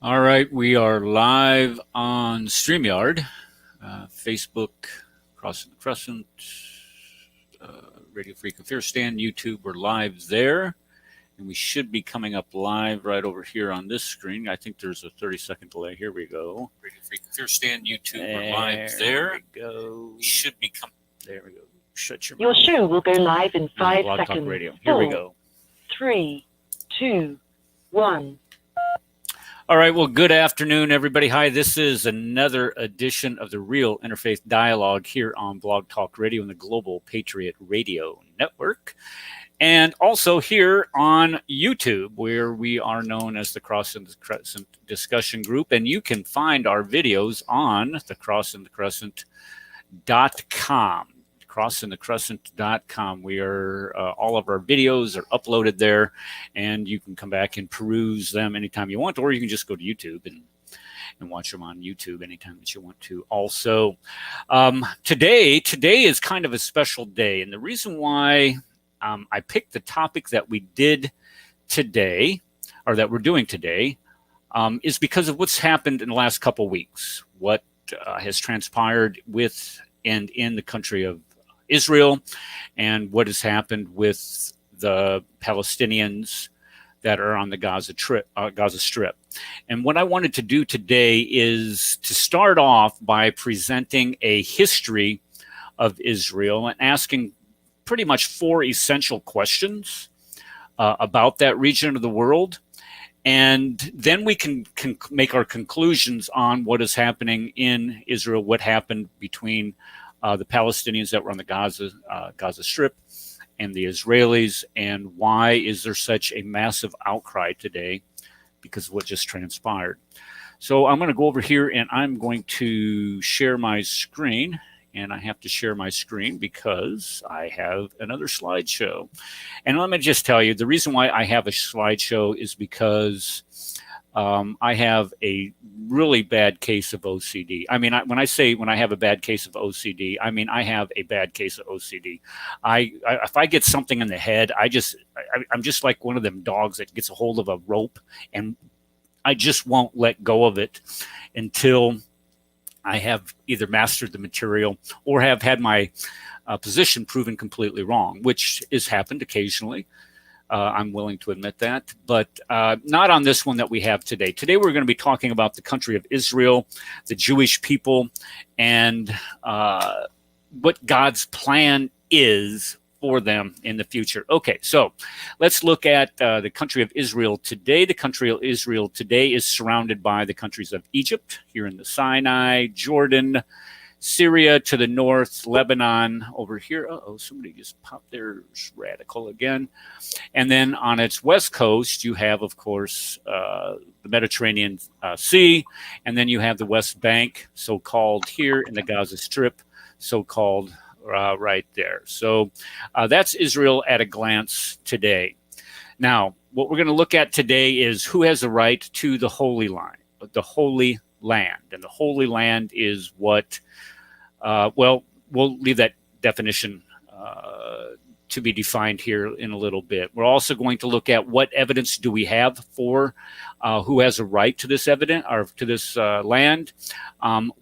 All right, we are live on StreamYard, Facebook, Crescent, Radio Free Stand, YouTube. We're live there, and we should be coming up live right over here on this screen. I think there's a 30-second delay. Here we go. Radio Free Stand, YouTube. We're live there. There we go. We should be coming. There we go. Shut your mouth. Your show will go live in 5 Blog Talk seconds. Radio. Here we go. 3, 2, 1. All right, well, good afternoon, everybody. Hi, this is another edition of the Real Interfaith Dialogue here on Blog Talk Radio and the Global Patriot Radio Network. And also here on YouTube, where we are known as the Crescent Discussion Group. And you can find our videos on the CrescentCrescent.com. CrescentCrescent.com. We are all of our videos are uploaded there, and you can come back and peruse them anytime you want, or you can just go to YouTube and watch them on YouTube anytime that you want to. Also, today is kind of a special day, and the reason why I picked the topic that we did today, or that we're doing today, is because of what's happened in the last couple weeks. What has transpired with and in the country of Israel, and what has happened with the Palestinians that are on the Gaza Strip. And what I wanted to do today is to start off by presenting a history of Israel and asking pretty much 4 essential questions about that region of the world. And then we can make our conclusions on what is happening in Israel, what happened between the Palestinians that were on the Gaza Strip and the Israelis, and why is there such a massive outcry today because of what just transpired. So I'm going to go over here and I'm going to share my screen. And I have to share my screen because I have another slideshow. And let me just tell you, the reason why I have a slideshow is because I have a really bad case of OCD. I mean, when I have a bad case of OCD, I mean I have a bad case of OCD. If I get something in the head, I'm just like one of them dogs that gets a hold of a rope, and I just won't let go of it until I have either mastered the material or have had my position proven completely wrong, which has happened occasionally. I'm willing to admit that, but not on this one that we have today. Today, we're going to be talking about the country of Israel, the Jewish people, and what God's plan is for them in the future. Okay, so let's look at the country of Israel today. The country of Israel today is surrounded by the countries of Egypt, here in the Sinai, Jordan, Syria to the north, Lebanon over here. Somebody just popped there. Radical again. And then on its west coast, you have, of course, the Mediterranean Sea. And then you have the West Bank, so-called here in the Gaza Strip, so-called right there. So that's Israel at a glance today. Now, what we're going to look at today is who has a right to the Holy Land. The Holy Land. And the Holy Land is what... well, we'll leave that definition to be defined here in a little bit. We're also going to look at what evidence do we have for who has a right to this evidence or to this land.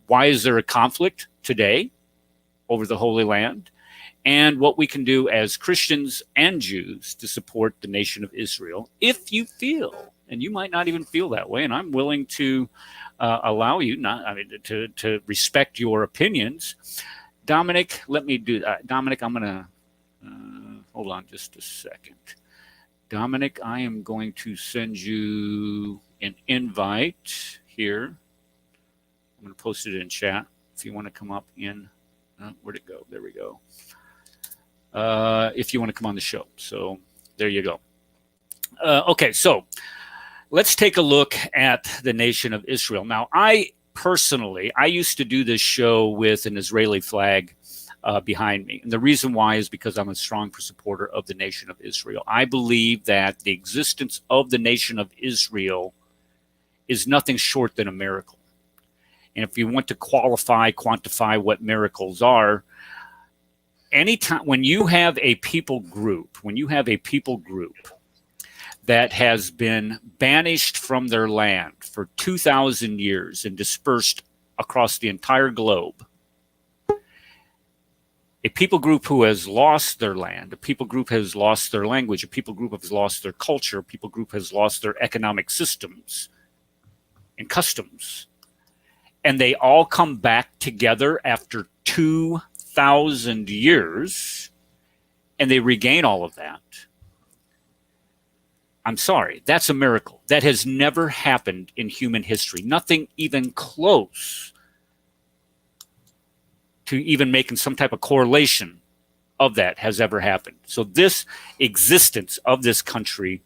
Why is there a conflict today over the Holy Land? And what we can do as Christians and Jews to support the nation of Israel, if you feel, and you might not even feel that way, and I'm willing to allow you to respect your opinions. Dominic, let me do that. Dominic, I'm going to hold on just a second. Dominic, I am going to send you an invite here. I'm going to post it in chat if you want to come up in. Where'd it go? There we go. If you want to come on the show. So there you go. Okay, so let's take a look at the nation of Israel. Now, I used to do this show with an Israeli flag behind me. And the reason why is because I'm a strong supporter of the nation of Israel. I believe that the existence of the nation of Israel is nothing short than a miracle. And if you want to quantify what miracles are, anytime when you have a people group that has been banished from their land for 2,000 years and dispersed across the entire globe. A people group who has lost their land, a people group has lost their language, a people group has lost their culture, a people group has lost their economic systems and customs. And they all come back together after 2,000 years, and they regain all of that. I'm sorry, that's a miracle. That has never happened in human history. Nothing even close to even making some type of correlation of that has ever happened. So this existence of this country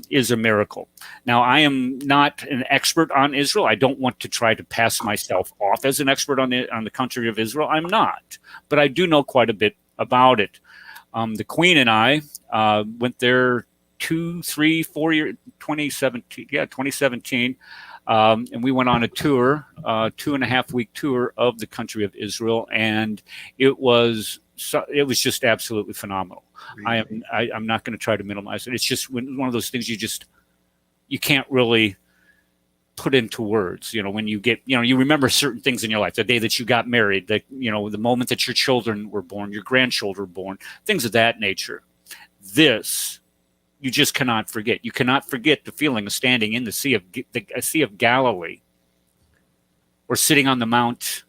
is a miracle. Now, I am not an expert on Israel. I don't want to try to pass myself off as an expert on the country of Israel. I'm not, but I do know quite a bit about it. The Queen and I went there 2017. And we went on a tour, 2.5-week tour of the country of Israel, and it was just absolutely phenomenal. Really? I'm not going to try to minimize it. It's just one of those things you can't really put into words. When you get, you remember certain things in your life, the day that you got married, the moment that your children were born, your grandchildren were born, things of that nature. This you just cannot forget. You cannot forget the feeling of standing in the Sea of Galilee, or sitting on the Mount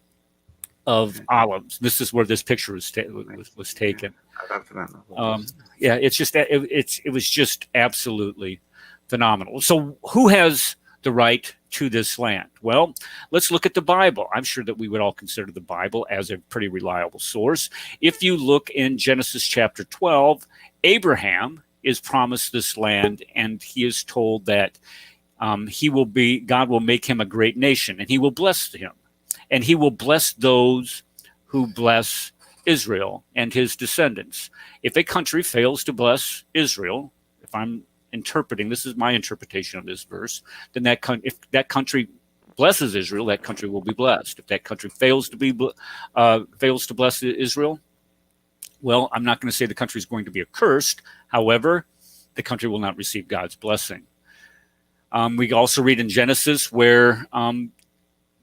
of Olives. This is where this picture was taken. Yeah, it was just absolutely phenomenal. So, who has the right to this land? Well, let's look at the Bible. I'm sure that we would all consider the Bible as a pretty reliable source. If you look in Genesis chapter 12, Abraham is promised this land, and he is told that God will make him a great nation, and he will bless him, and he will bless those who bless Israel and his descendants. If a country fails to bless Israel, if I'm interpreting, this is my interpretation of this verse, then if that country blesses Israel, that country will be blessed. If that country fails to bless Israel, well, I'm not going to say the country is going to be accursed. However, the country will not receive God's blessing. We also read in Genesis where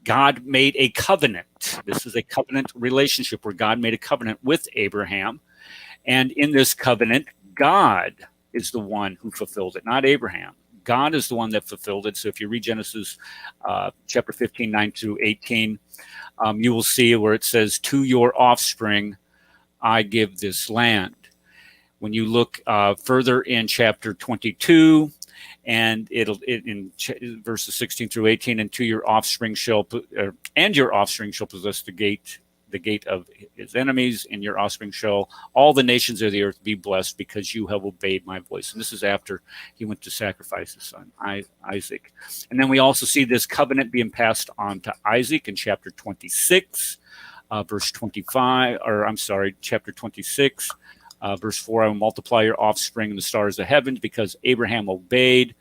God made a covenant. This is a covenant relationship where God made a covenant with Abraham. And in this covenant, God is the one who fulfilled it, not Abraham. God is the one that fulfilled it. So if you read Genesis chapter 15, 9 through 18, you will see where it says, "To your offspring I give this land." When you look further in chapter 22, and in verses 16 through 18, "And to your offspring shall possess the gate of his enemies, and your offspring shall all the nations of the earth be blessed, because you have obeyed my voice." And this is after he went to sacrifice his son Isaac. And then we also see this covenant being passed on to Isaac in chapter 26. Chapter 26, verse 4, "I will multiply your offspring in the stars of heaven," because Abraham obeyed.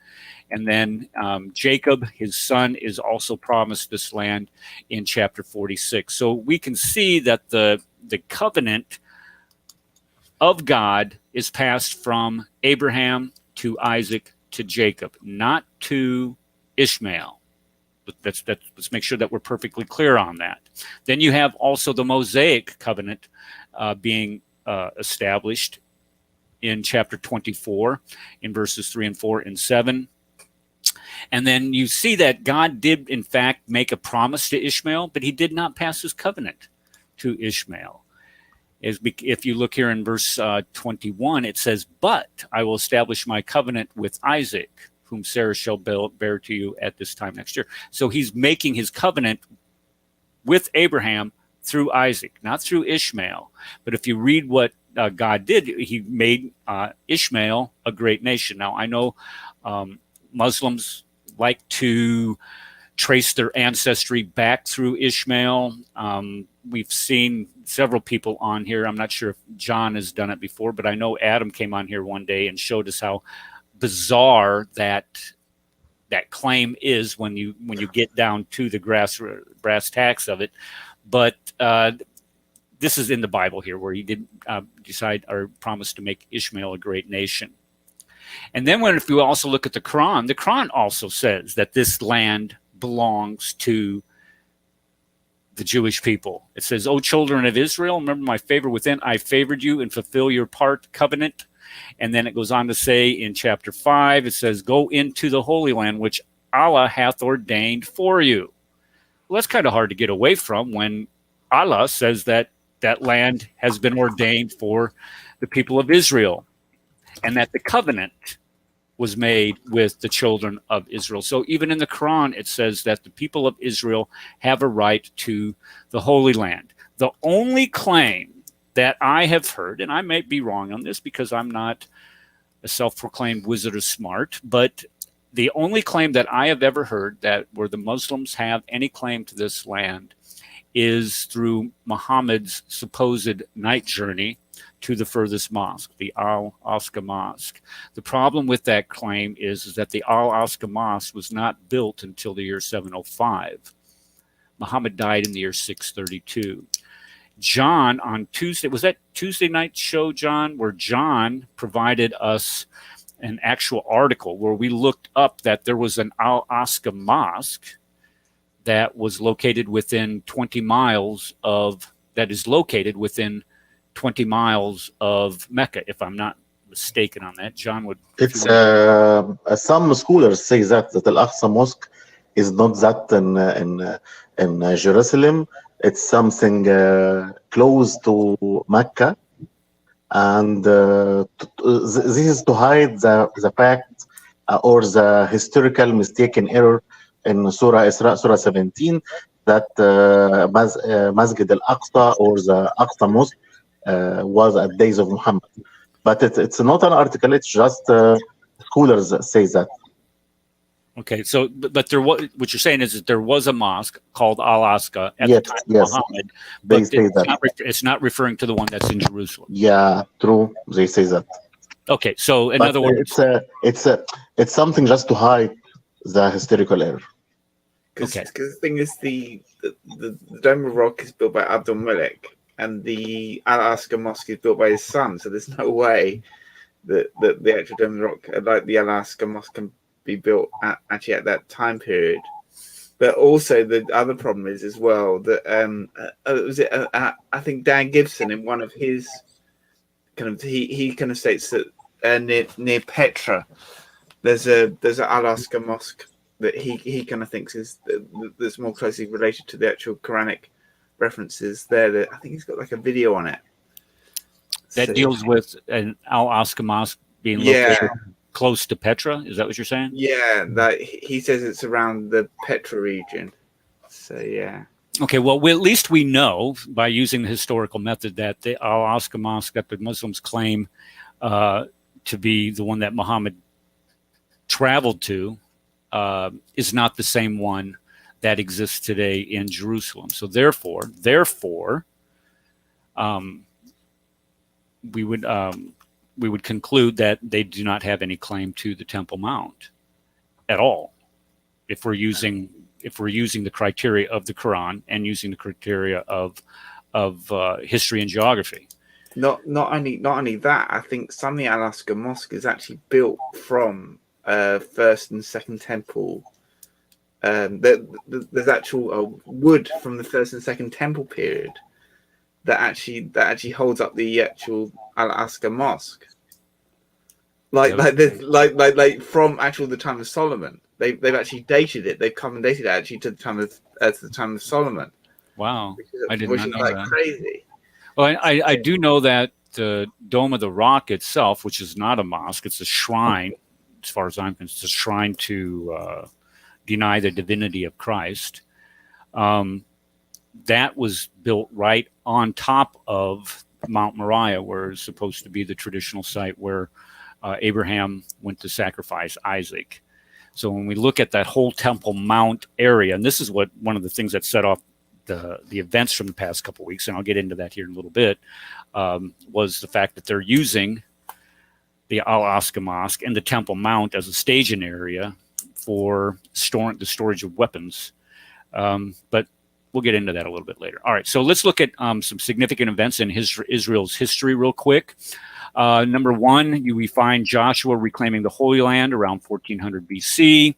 And then Jacob, his son, is also promised this land in chapter 46. So we can see that the covenant of God is passed from Abraham to Isaac to Jacob, not to Ishmael. Let's make sure that we're perfectly clear on that. Then you have also the Mosaic covenant being established in chapter 24 in verses 3 and 4 and 7. And then you see that God did, in fact, make a promise to Ishmael, but he did not pass his covenant to Ishmael. If you look here in verse 21, it says, "But I will establish my covenant with Isaac, whom Sarah shall bear to you at this time next year." So he's making his covenant with Abraham through Isaac, not through Ishmael. But if you read what God did, he made Ishmael a great nation. Now, I know Muslims like to trace their ancestry back through Ishmael. We've seen several people on here. I'm not sure if John has done it before, but I know Adam came on here one day and showed us how bizarre that claim is when you get down to the brass tacks of it. But this is in the Bible here, where he did decide or promise to make Ishmael a great nation. And then if you also look at the Quran also says that this land belongs to the Jewish people. It says, "O children of Israel, remember my favor within. I favored you and fulfill your part covenant." And then it goes on to say in chapter 5, it says, "Go into the Holy Land, which Allah hath ordained for you." Well, that's kind of hard to get away from when Allah says that that land has been ordained for the people of Israel and that the covenant was made with the children of Israel. So even in the Quran, it says that the people of Israel have a right to the Holy Land. The only claim that I have heard, and I may be wrong on this because I'm not a self-proclaimed wizard of smart, but the only claim that I have ever heard that where the Muslims have any claim to this land is through Muhammad's supposed night journey to the furthest mosque, the Al-Aqsa Mosque. The problem with that claim is that the Al-Aqsa Mosque was not built until the year 705. Muhammad died in the year 632. John on Tuesday, was that Tuesday night show, John, where John provided us an actual article where we looked up that there was an Al-Aqsa Mosque that was located within 20 miles of, that is located within 20 miles of Mecca, if I'm not mistaken on that. John would... It's some scholars say that Al-Aqsa Mosque is not that in Jerusalem. It's something close to Mecca, and this is to hide the fact or the historical mistaken error in Surah Isra, Surah 17, that Masjid al-Aqsa or the Aqsa Mosque was at days of Muhammad. But it's not an article, it's just scholars say that. Okay, so but there was, what you're saying is that there was a mosque called Al-Aqsa at the time of Muhammad, but it's not referring to the one that's in Jerusalem. Yeah, true. They say that. Okay, so in other words, it's something just to hide the historical error. Because the thing is, the Dome of Rock is built by Abdul Malik, and the Al-Aqsa Mosque is built by his son. So there's no way that the actual Dome of the Rock, like the Al-Aqsa Mosque, can be built actually at that time period. But also the other problem is as well that I think Dan Gibson in one of his he kind of states that near Petra there's an Al-Aqsa Mosque that he kind of thinks is that's more closely related to the actual Quranic references there. That I think he's got like a video on it that deals with an Al-Aqsa Mosque being located close to Petra. Is that what you're saying? Yeah, that he says it's around the Petra region. So yeah. Okay, well, at least we know by using the historical method that the Al-Aqsa Mosque that the Muslims claim to be the one that Muhammad traveled to is not the same one that exists today in Jerusalem. So therefore, we would conclude that they do not have any claim to the Temple Mount at all. If we're using the criteria of the Quran and using the criteria of history and geography. Not only that, I think some of the Al-Aqsa Mosque is actually built from First and Second Temple. There's actual wood from the First and Second Temple period that actually holds up the actual Al-Aqsa Mosque. Like from actual the time of Solomon. They've actually dated it. They've come and dated it actually to the time of Solomon. Wow, I did which not is know like that. Crazy. Well, I do know that the Dome of the Rock itself, which is not a mosque, it's a shrine, as far as I'm concerned, it's a shrine to deny the divinity of Christ. That was built right on top of Mount Moriah, where it's supposed to be the traditional site where Abraham went to sacrifice Isaac. So when we look at that whole Temple Mount area, and this is what one of the things that set off the events from the past couple of weeks, and I'll get into that here in a little bit, was the fact that they're using the Al-Aqsa Mosque and the Temple Mount as a staging area for the storage of weapons. But we'll get into that a little bit later. All right, so let's look at some significant events in Israel's history real quick. Number one, we find Joshua reclaiming the Holy Land around 1400 BC.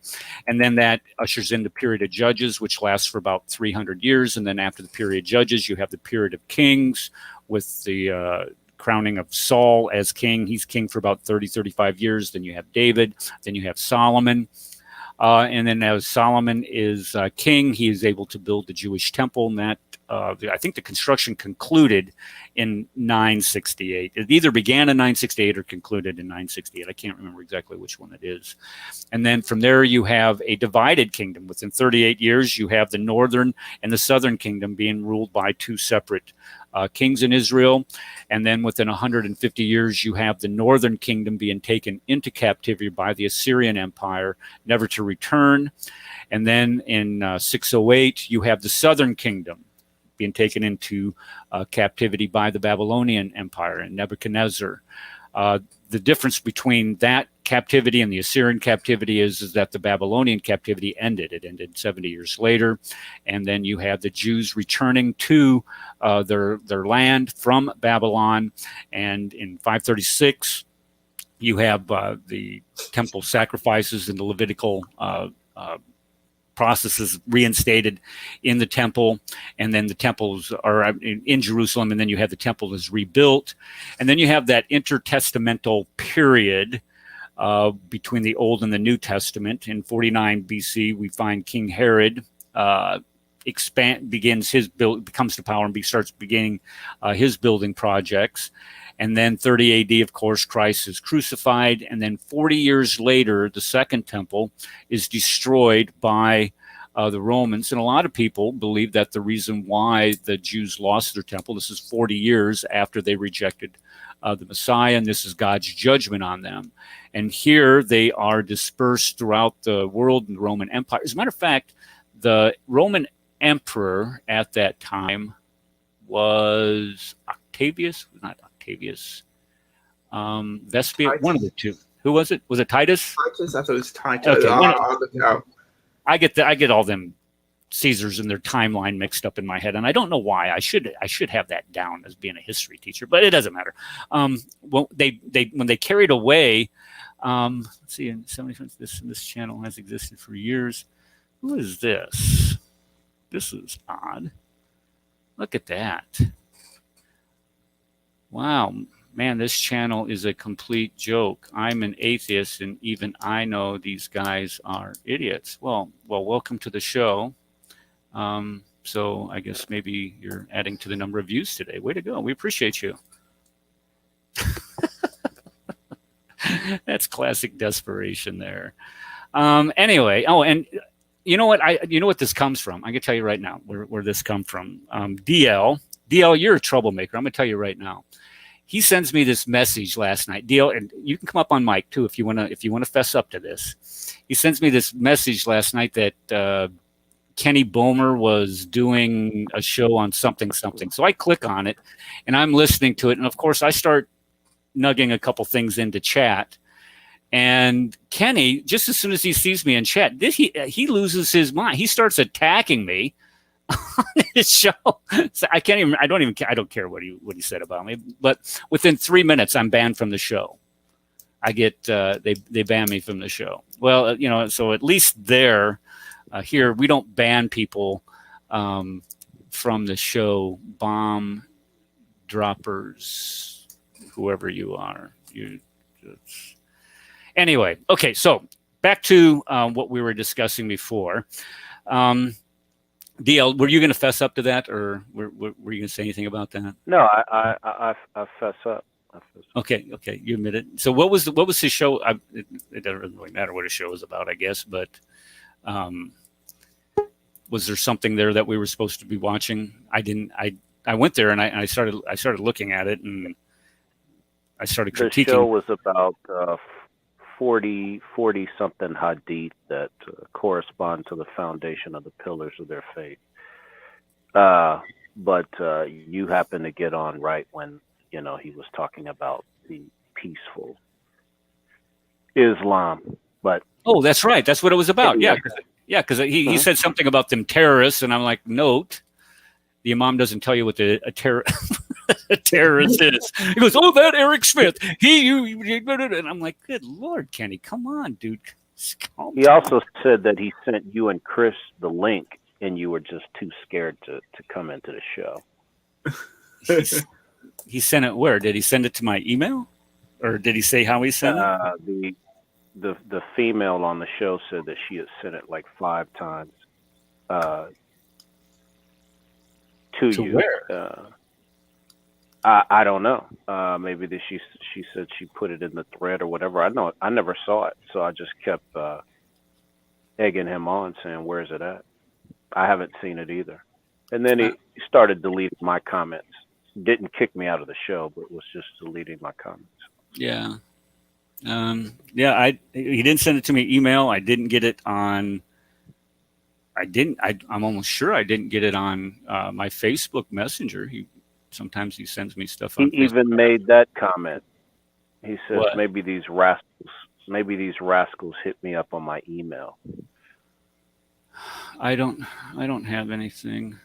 And then that ushers in the period of Judges, which lasts for about 300 years. And then after the period of Judges, you have the period of Kings with the crowning of Saul as king. He's king for about 35 years. Then you have David. Then you have Solomon. And then as Solomon is king, he is able to build the Jewish temple. And that, I think the construction concluded in 968. It either began in 968 or concluded in 968. I can't remember exactly which one it is. And then from there, you have a divided kingdom. Within 38 years, you have the northern and the southern kingdom being ruled by two separate kings in Israel. And then within 150 years, you have the northern kingdom being taken into captivity by the Assyrian Empire, never to return. And then in 608, you have the southern kingdom being taken into captivity by the Babylonian Empire and Nebuchadnezzar. The difference between that captivity and the Assyrian captivity is that the Babylonian captivity ended. It ended 70 years later. And then you have the Jews returning to their land from Babylon. And in 536, you have the temple sacrifices and the Levitical processes reinstated in the temple, and then the temples are in Jerusalem, and then you have the temple is rebuilt, and then you have that intertestamental period between the Old and the New Testament. In 49 BC, we find King Herod becomes to power and starts beginning his building projects. And then 30 AD, of course, Christ is crucified. And then 40 years later, the Second Temple is destroyed by the Romans. And a lot of people believe that the reason why the Jews lost their temple, this is 40 years after they rejected the Messiah, and this is God's judgment on them. And here they are dispersed throughout the world in the Roman Empire. As a matter of fact, the Roman emperor at that time was Vespasian, one of the two. Who was it? Was it Titus? Titus? I thought it was Titus. Okay, I'll look it up. I get all them Caesars and their timeline mixed up in my head, and I don't know why. I should have that down as being a history teacher, but it doesn't matter. Well, when they carried away, let's see, this channel has existed for years. Who is this? This is odd. Look at that. Wow, man, this channel is a complete joke. I'm an atheist, and even I know these guys are idiots. Well, welcome to the show. So I guess maybe you're adding to the number of views today. Way to go. We appreciate you. That's classic desperation there. Anyway, and you know what this comes from? I can tell you right now where this comes from. DL, you're a troublemaker. I'm gonna tell you right now. He sends me this message last night. DL, and you can come up on mic too if you wanna fess up to this. He sends me this message last night that Kenny Bomer was doing a show on something. So I click on it, and I'm listening to it, and of course I start nugging a couple things into chat. And Kenny, just as soon as he sees me in chat, he loses his mind. He starts attacking me on his show. So I don't care what he said about me. But within 3 minutes, I'm banned from the show. I get they ban me from the show. Well, so at least here we don't ban people from the show. Bomb droppers, whoever you are, Anyway, okay, so back to what we were discussing before. DL, were you going to fess up to that, or were you going to say anything about that? No, I fess up. Okay, you admit it. So what was his show? It doesn't really matter what his show was about, I guess, but was there something there that we were supposed to be watching? I went there and I started looking at it, and I started critiquing. The show was about 40 something hadith that correspond to the foundation of the pillars of their faith. But you happen to get on right when he was talking about the peaceful Islam. But oh, that's right. That's what it was about. Yeah, because he said something about them terrorists, and I'm like, note, the Imam doesn't tell you what a terror. a terrorist is. He goes, oh, that Eric Smith. And I'm like, good Lord, Kenny, come on, dude. He also said that he sent you and Chris the link, and you were just too scared to come into the show. He sent it where? Did he send it to my email? Or did he say how he sent it? The female on the show said that she had sent it like 5 times to you. Where? I don't know. Maybe she said she put it in the thread or whatever. I never saw it, so I just kept egging him on, saying, "Where's it at?" I haven't seen it either. And then he started deleting my comments. Didn't kick me out of the show, but was just deleting my comments. Yeah. He didn't send it to me email. I didn't get it on. I'm almost sure I didn't get it on my Facebook Messenger. Sometimes he sends me stuff on He Facebook. even made that comment. He says, What? maybe these rascals hit me up on my email. I don't have anything.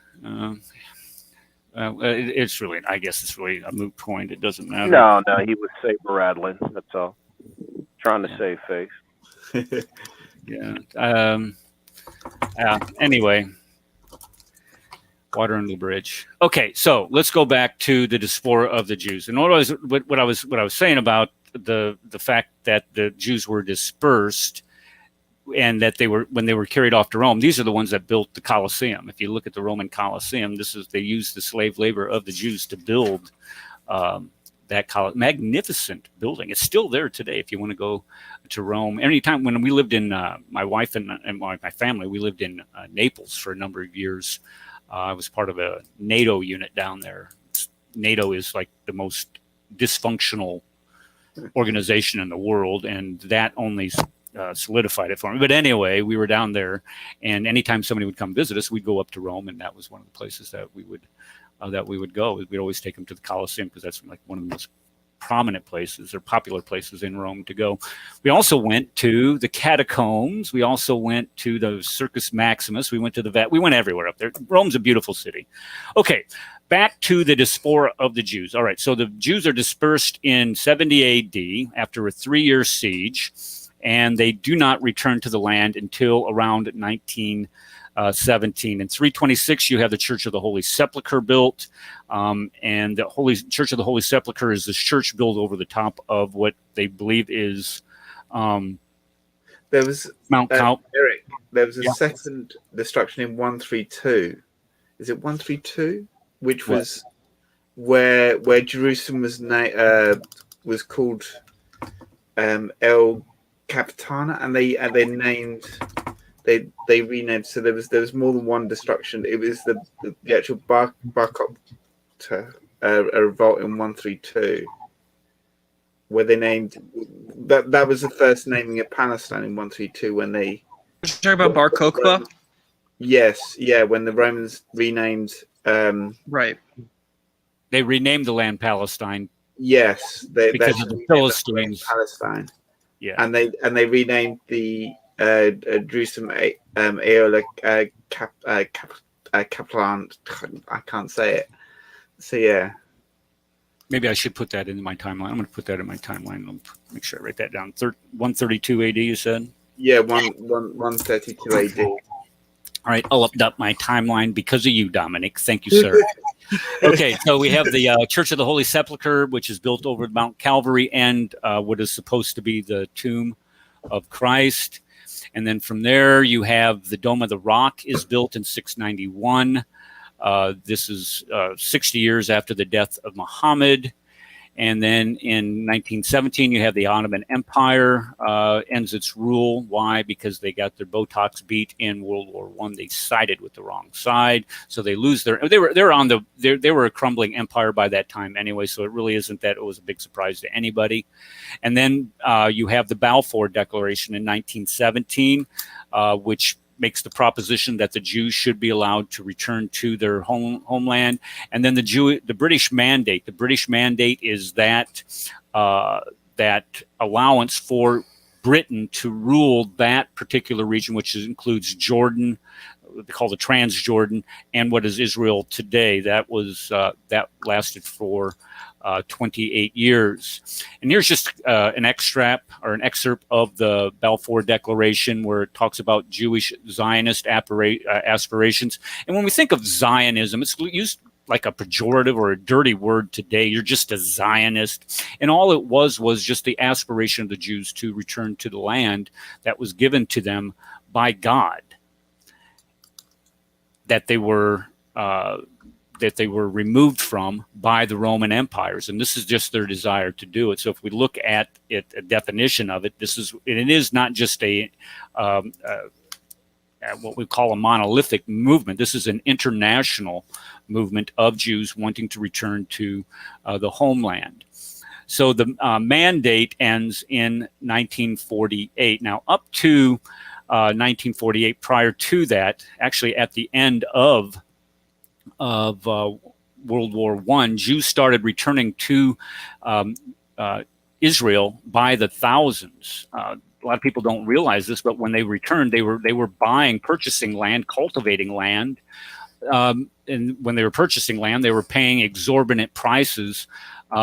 It's really, I guess it's really a moot point. It doesn't matter. No, he was saber rattling. That's all. Trying to save face. Yeah. Anyway, water under the bridge. Okay, so let's go back to the diaspora of the Jews. And what I was saying about the fact that the Jews were dispersed and that when they were carried off to Rome, these are the ones that built the Colosseum. If you look at the Roman Colosseum, they used the slave labor of the Jews to build that magnificent building. It's still there today. If you want to go to Rome, anytime when we lived in my wife and my family, we lived in Naples for a number of years. I was part of a NATO unit down there. NATO is like the most dysfunctional organization in the world, and that only solidified it for me. But anyway, we were down there, and anytime somebody would come visit us, we'd go up to Rome, and that was one of the places that we would go. We'd always take them to the Colosseum because that's like one of the most prominent places or popular places in Rome to go. We also went to the catacombs. We also went to the Circus Maximus. We went to we went everywhere up there. Rome's a beautiful city. Okay, back to the diaspora of the Jews. All right, so the Jews are dispersed in 70 AD after a 3-year siege, and they do not return to the land until around 1917. In 326, you have the Church of the Holy Sepulchre built, and the Church of the Holy Sepulchre is this church built over the top of what they believe is there was Mount Cal. Eric. There was a second destruction in 132. Is it 132? Which was where Jerusalem was called El Capitana, and they named. They renamed, so there was more than one destruction. It was the actual Bar Kokhba, a revolt in 132, where they named that was the first naming of Palestine in 132 when they. You're talking about Bar Kokhba? Yes, yeah, when the Romans renamed. Right. They renamed the land Palestine. Yes, because of the Philistines. Palestine. Yeah, and they renamed the Jerusalem Aeola Kaplan. I can't say it. So yeah. Maybe I should put that in my timeline. I'm going to put that in my timeline. I'll make sure I write that down. 132 AD, you said? Yeah, 132 AD. All right, I'll update my timeline because of you, Dominic. Thank you, sir. Okay, so we have the Church of the Holy Sepulchre, which is built over Mount Calvary, and what is supposed to be the tomb of Christ. And then from there, you have the Dome of the Rock is built in 691. This is 60 years after the death of Muhammad. And then in 1917, you have the Ottoman Empire ends its rule. Why? Because they got their Botox beat in World War I. They sided with the wrong side, so they lose their. They were a crumbling empire by that time anyway. So it really isn't that it was a big surprise to anybody. And then you have the Balfour Declaration in 1917, which makes the proposition that the Jews should be allowed to return to their homeland. And then the British Mandate. The British Mandate is that allowance for Britain to rule that particular region, which includes Jordan, what they call the Transjordan, and what is Israel today. That was that lasted for 28 years. And here's just an excerpt of the Balfour Declaration, where it talks about Jewish Zionist aspirations. And when we think of Zionism, it's used like a pejorative or a dirty word today. You're just a Zionist. And all it was just the aspiration of the Jews to return to the land that was given to them by God, that they were removed from by the Roman empires. And this is just their desire to do it. So if we look at it, a definition of it, it is not just what we call a monolithic movement. This is an international movement of Jews wanting to return to the homeland. So the mandate ends in 1948. Now, up to 1948, prior to that, actually at the end of World War I, Jews started returning to Israel by the thousands. A lot of people don't realize this, but when they returned, they were purchasing land, cultivating land, and when they were purchasing land, they were paying exorbitant prices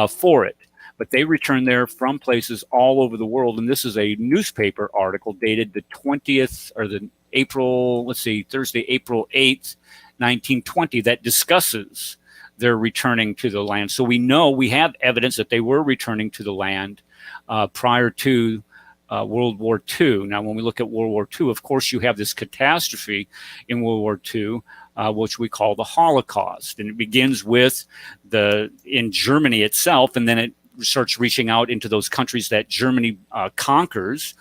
for it. But they returned there from places all over the world, and this is a newspaper article dated the 20th or the Thursday, April 8th, 1920, that discusses their returning to the land. So we have evidence that they were returning to the land prior to World War II. Now, when we look at World War II, of course, you have this catastrophe in World War II, which we call the Holocaust. And it begins with in Germany itself, and then it starts reaching out into those countries that Germany conquers,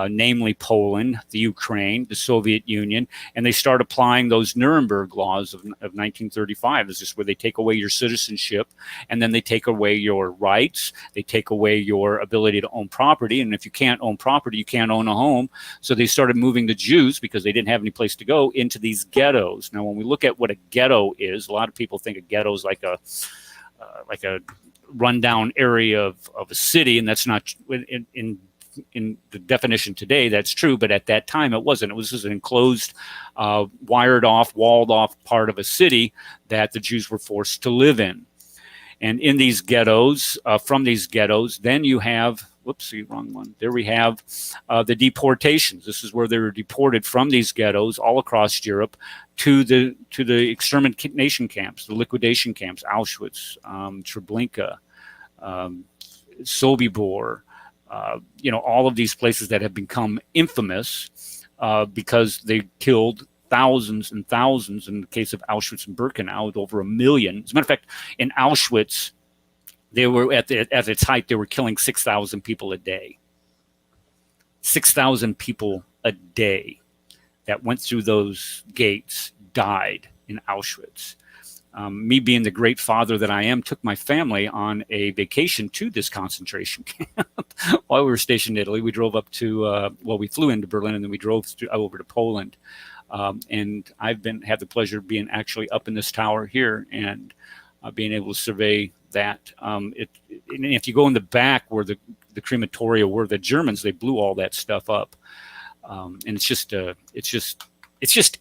namely Poland, the Ukraine, the Soviet Union, and they start applying those Nuremberg laws of 1935. This is where they take away your citizenship, and then they take away your rights. They take away your ability to own property, and if you can't own property, you can't own a home. So they started moving the Jews, because they didn't have any place to go, into these ghettos. Now, when we look at what a ghetto is, a lot of people think a ghetto is like a rundown area of a city, and that's not in the definition today. That's true, but at that time it wasn't. It was just an enclosed, wired off, walled off part of a city that the Jews were forced to live in. And in these ghettos, from these ghettos, then you have, wrong one. There we have the deportations. This is where they were deported from these ghettos all across Europe to the extermination camps, the liquidation camps, Auschwitz, Treblinka, Sobibor, all of these places that have become infamous because they killed thousands and thousands. In the case of Auschwitz and Birkenau, over 1 million. As a matter of fact, in Auschwitz, they were at its height, they were killing 6,000 people a day. 6,000 people a day that went through those gates died in Auschwitz. Me being the great father that I am, took my family on a vacation to this concentration camp while we were stationed in Italy. We drove up to, we flew into Berlin, and then we drove over to Poland. And I've had the pleasure of being actually up in this tower here and being able to survey that. And if you go in the back where the crematoria were, the Germans, they blew all that stuff up. And it's just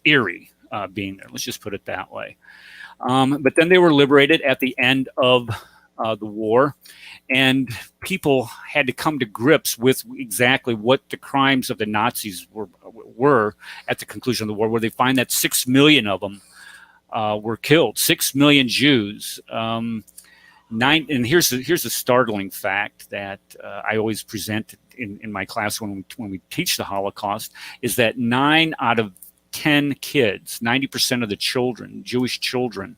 eerie being there. Let's just put it that way. But then they were liberated at the end of the war, and people had to come to grips with exactly what the crimes of the Nazis were at the conclusion of the war, where they find that 6 million of them were killed, 6 million Jews. And here's a startling fact that I always present in my class when we teach the Holocaust, is that 9 out of 10 kids, 90% of the children, Jewish children,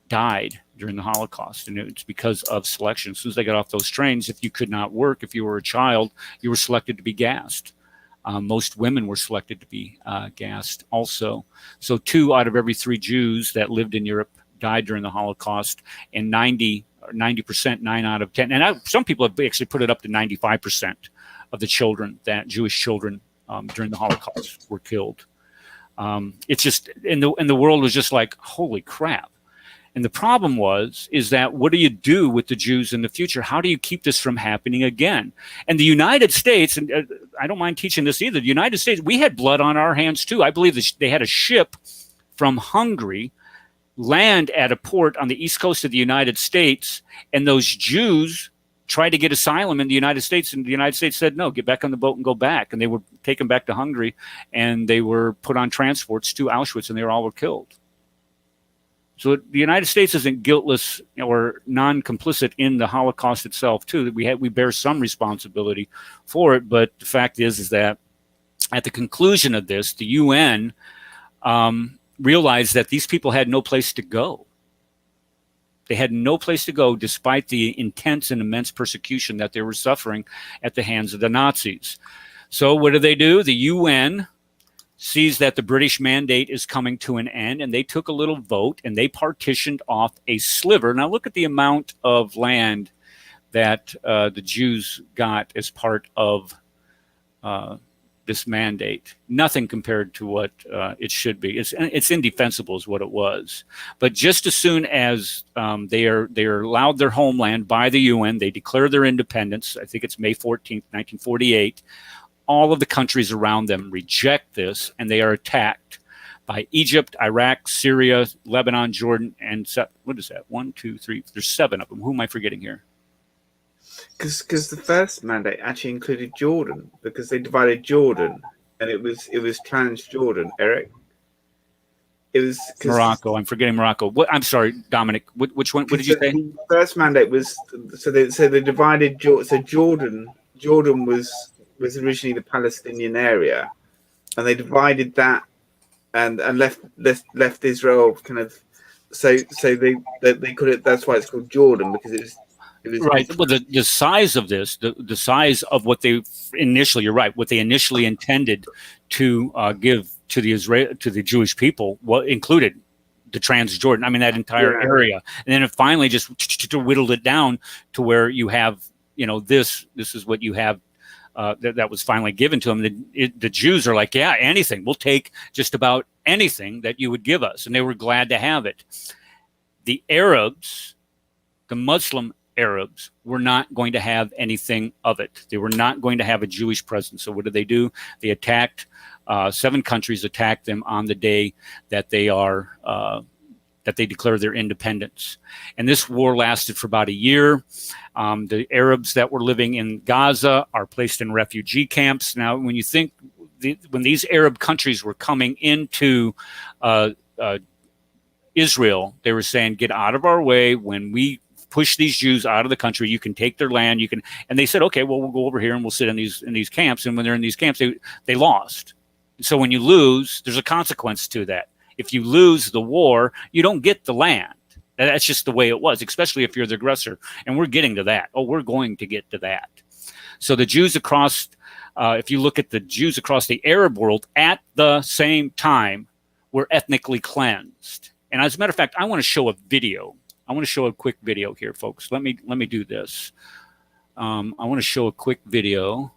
died during the Holocaust. And it's because of selection. As soon as they got off those trains, if you could not work, if you were a child, you were selected to be gassed. Most women were selected to be gassed also. So 2 out of every 3 Jews that lived in Europe died during the Holocaust, and 90%, 9 out of 10. And some people have actually put it up to 95% of the children, that Jewish children during the Holocaust, were killed. It's just, and the world was just like, holy crap. And the problem is that what do you do with the Jews in the future? How do you keep this from happening again? And the United States, and I don't mind teaching this either, the United States, we had blood on our hands too. I believe that they had a ship from Hungary land at a port on the east coast of the United States, and those Jews tried to get asylum in the United States, and the United States said, no, get back on the boat and go back. And they were taken back to Hungary, and they were put on transports to Auschwitz, and they all were killed. So the United States isn't guiltless or non-complicit in the Holocaust itself, too. We bear some responsibility for it, but the fact is that at the conclusion of this, the UN realized that these people had no place to go. They had no place to go despite the intense and immense persecution that they were suffering at the hands of the Nazis. So what do? The UN sees that the British mandate is coming to an end, and they took a little vote and they partitioned off a sliver. Now look at the amount of land that the Jews got as part of this mandate. Nothing compared to what it should be. It's indefensible is what it was. But just as soon as they are allowed their homeland by the UN, they declare their independence. I think it's May 14th, 1948. All of the countries around them reject this, and they are attacked by Egypt, Iraq, Syria, Lebanon, Jordan, and what is that? 1, 2, 3. There's 7 of them. Who am I forgetting here? Because the first mandate actually included Jordan, because they divided Jordan, and it was Transjordan. Eric, it was Morocco. I'm forgetting Morocco. I'm sorry, Dominic. Which one? What did you say? The first mandate was so they divided Jordan. So Jordan was originally the Palestinian area, and they divided that and left Israel kind of. So they call it. That's why it's called Jordan, because it was right. Well, the size of this, the size of what they initially, you're right, what they initially intended to give to the Jewish people, what included the Transjordan. I mean, that entire area, and then it finally just whittled it down to where you have, this is what you have. That was finally given to them. The Jews are like, yeah, anything. We'll take just about anything that you would give us. And they were glad to have it. The Arabs, the Muslim Arabs, were not going to have anything of it. They were not going to have a Jewish presence. So what did they do? They attacked, 7 countries attacked them on the day that they declared their independence. And this war lasted for about a year. The Arabs that were living in Gaza are placed in refugee camps. Now, when you think, when these Arab countries were coming into Israel, they were saying, get out of our way. When we push these Jews out of the country, you can take their land. And they said, okay, well, we'll go over here and we'll sit in these camps. And when they're in these camps, they lost. So when you lose, there's a consequence to that. If you lose the war, you don't get the land. That's just the way it was, especially if you're the aggressor. And we're getting to that. We're going to get to that. So the Jews across, if you look at the Jews across the Arab world at the same time, were ethnically cleansed. And as a matter of fact, I want to show a video. I want to show a quick video here, folks. Let me do this. I want to show a quick video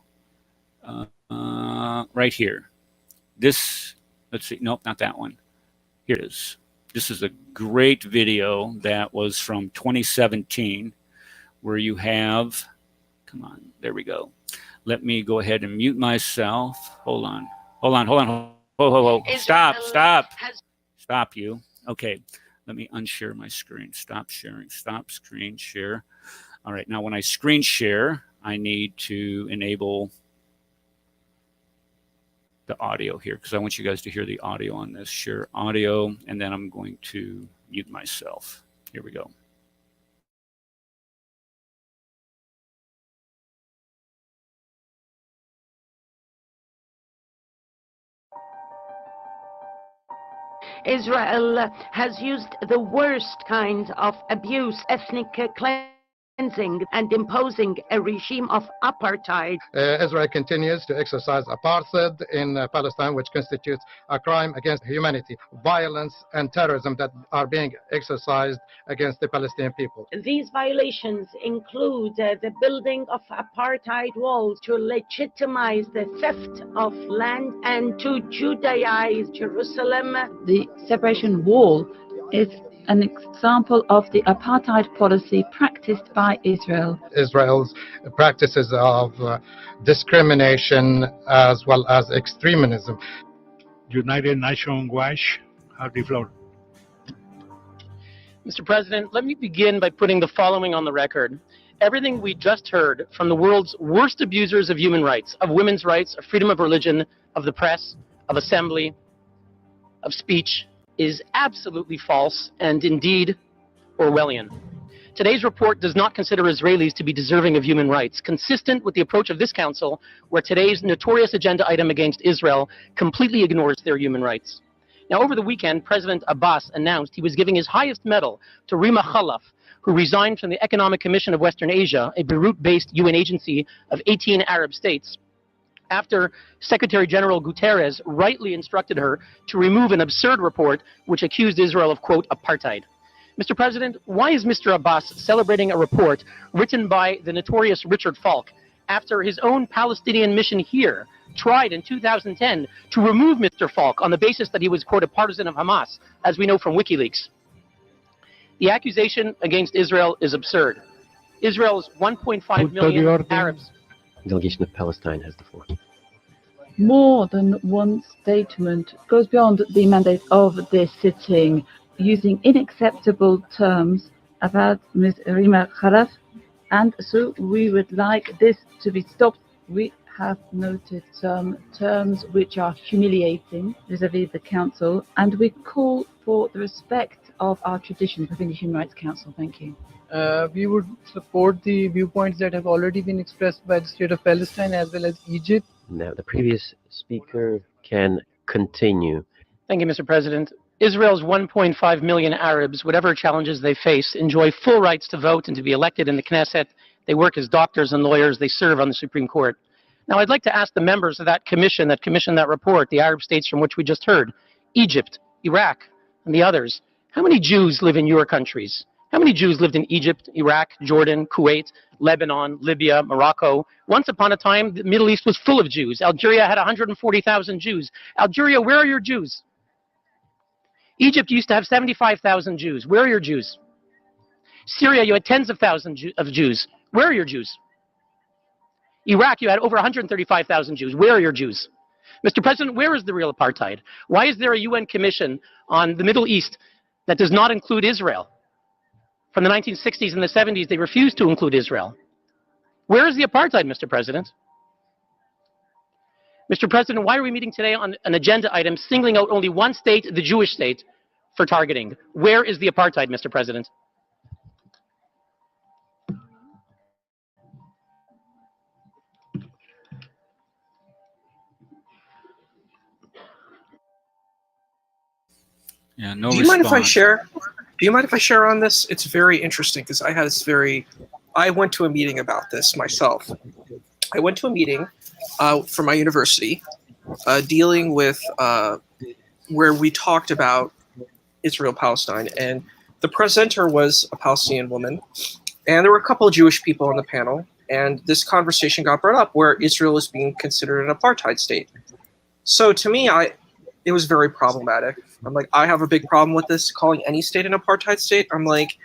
right here. This, let's see. Nope, not that one. Here it is. This is a great video that was from 2017 where you have, come on, there we go. Let me go ahead and mute myself. Hold on. Ho. Stop you. Okay, let me unshare my screen. Stop sharing. Stop screen share. All right, now when I screen share, I need to enable the audio here because I want you guys to hear the audio on this. Share audio, and then I'm going to mute myself. Here we go. Israel has used the worst kinds of abuse, ethnic cleansing, and imposing a regime of apartheid. Israel continues to exercise apartheid in Palestine, which constitutes a crime against humanity, violence and terrorism that are being exercised against the Palestinian people. These violations include the building of apartheid walls to legitimize the theft of land and to Judaize Jerusalem. The separation wall is an example of the apartheid policy practiced by Israel. Israel's practices of discrimination as well as extremism. United Nations Watch have the floor. Mr. President, let me begin by putting the following on the record. Everything we just heard from the world's worst abusers of human rights, of women's rights, of freedom of religion, of the press, of assembly, of speech, is absolutely false and indeed Orwellian. Today's report does not consider Israelis to be deserving of human rights, consistent with the approach of this Council, where today's notorious agenda item against Israel completely ignores their human rights. Now, over the weekend, President Abbas announced he was giving his highest medal to Rima Khalaf, who resigned from the Economic Commission of Western Asia, a Beirut-based UN agency of 18 Arab states, after Secretary General Guterres rightly instructed her to remove an absurd report which accused Israel of, quote, apartheid. Mr. President, why is Mr. Abbas celebrating a report written by the notorious Richard Falk after his own Palestinian mission here tried in 2010 to remove Mr. Falk on the basis that he was, quote, a partisan of Hamas, as we know from WikiLeaks? The accusation against Israel is absurd. Israel's 1.5 million Arabs. The delegation of Palestine has the floor. More than one statement goes beyond the mandate of this sitting, using unacceptable terms about Ms. Rima Khalaf, and so we would like this to be stopped. We have noted some terms which are humiliating vis-à-vis the Council, and we call for the respect of our traditions within the Human Rights Council. Thank you. We would support the viewpoints that have already been expressed by the State of Palestine as well as Egypt. Now, the previous speaker can continue. Thank you, Mr. President. Israel's 1.5 million Arabs, whatever challenges they face, enjoy full rights to vote and to be elected in the Knesset. They work as doctors and lawyers. They serve on the Supreme Court. Now, I'd like to ask the members of that commission that commissioned that report, the Arab states from which we just heard, Egypt, Iraq, and the others, how many Jews live in your countries? How many Jews lived in Egypt, Iraq, Jordan, Kuwait, Lebanon, Libya, Morocco? Once upon a time, the Middle East was full of Jews. Algeria had 140,000 Jews. Algeria, where are your Jews? Egypt used to have 75,000 Jews. Where are your Jews? Syria, you had tens of thousands of Jews. Where are your Jews? Iraq, you had over 135,000 Jews. Where are your Jews? Mr. President, where is the real apartheid? Why is there a UN commission on the Middle East that does not include Israel? From the 1960s and the 70s, they refused to include Israel. Where is the apartheid, Mr. President? Mr. President, why are we meeting today on an agenda item singling out only one state, the Jewish state, for targeting? Where is the apartheid, Mr. President? Yeah, no Do you response. mind if I share? Do you mind if I share on this? It's very interesting because I went to a meeting about this myself. I went to a meeting for my university dealing with where we talked about Israel-Palestine, and the presenter was a Palestinian woman, and there were a couple of Jewish people on the panel, and this conversation got brought up where Israel is being considered an apartheid state. So to me, it was very problematic. I'm like, I have a big problem with this, calling any state an apartheid state. I'm like,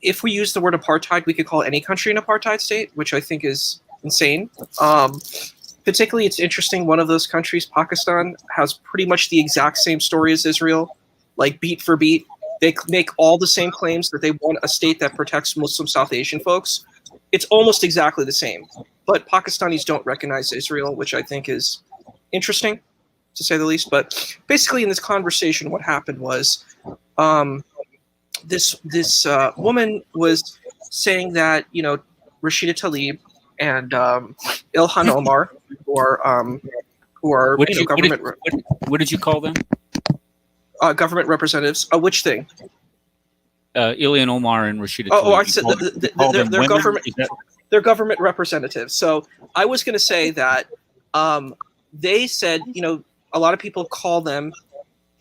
if we use the word apartheid, we could call any country an apartheid state, which I think is insane. Particularly, it's interesting, one of those countries, Pakistan, has pretty much the exact same story as Israel, like beat for beat. They make all the same claims that they want a state that protects Muslim South Asian folks. It's almost exactly the same. But Pakistanis don't recognize Israel, which I think is interesting, to say the least. But basically in this conversation, what happened was this woman was saying that, you know, Rashida Tlaib and Ilhan Omar, who are government. What did you call them? Government representatives. Which thing? Ilhan Omar and Rashida Tlaib. Oh, I said they're government representatives. So I was going to say that they said, you know, a lot of people call them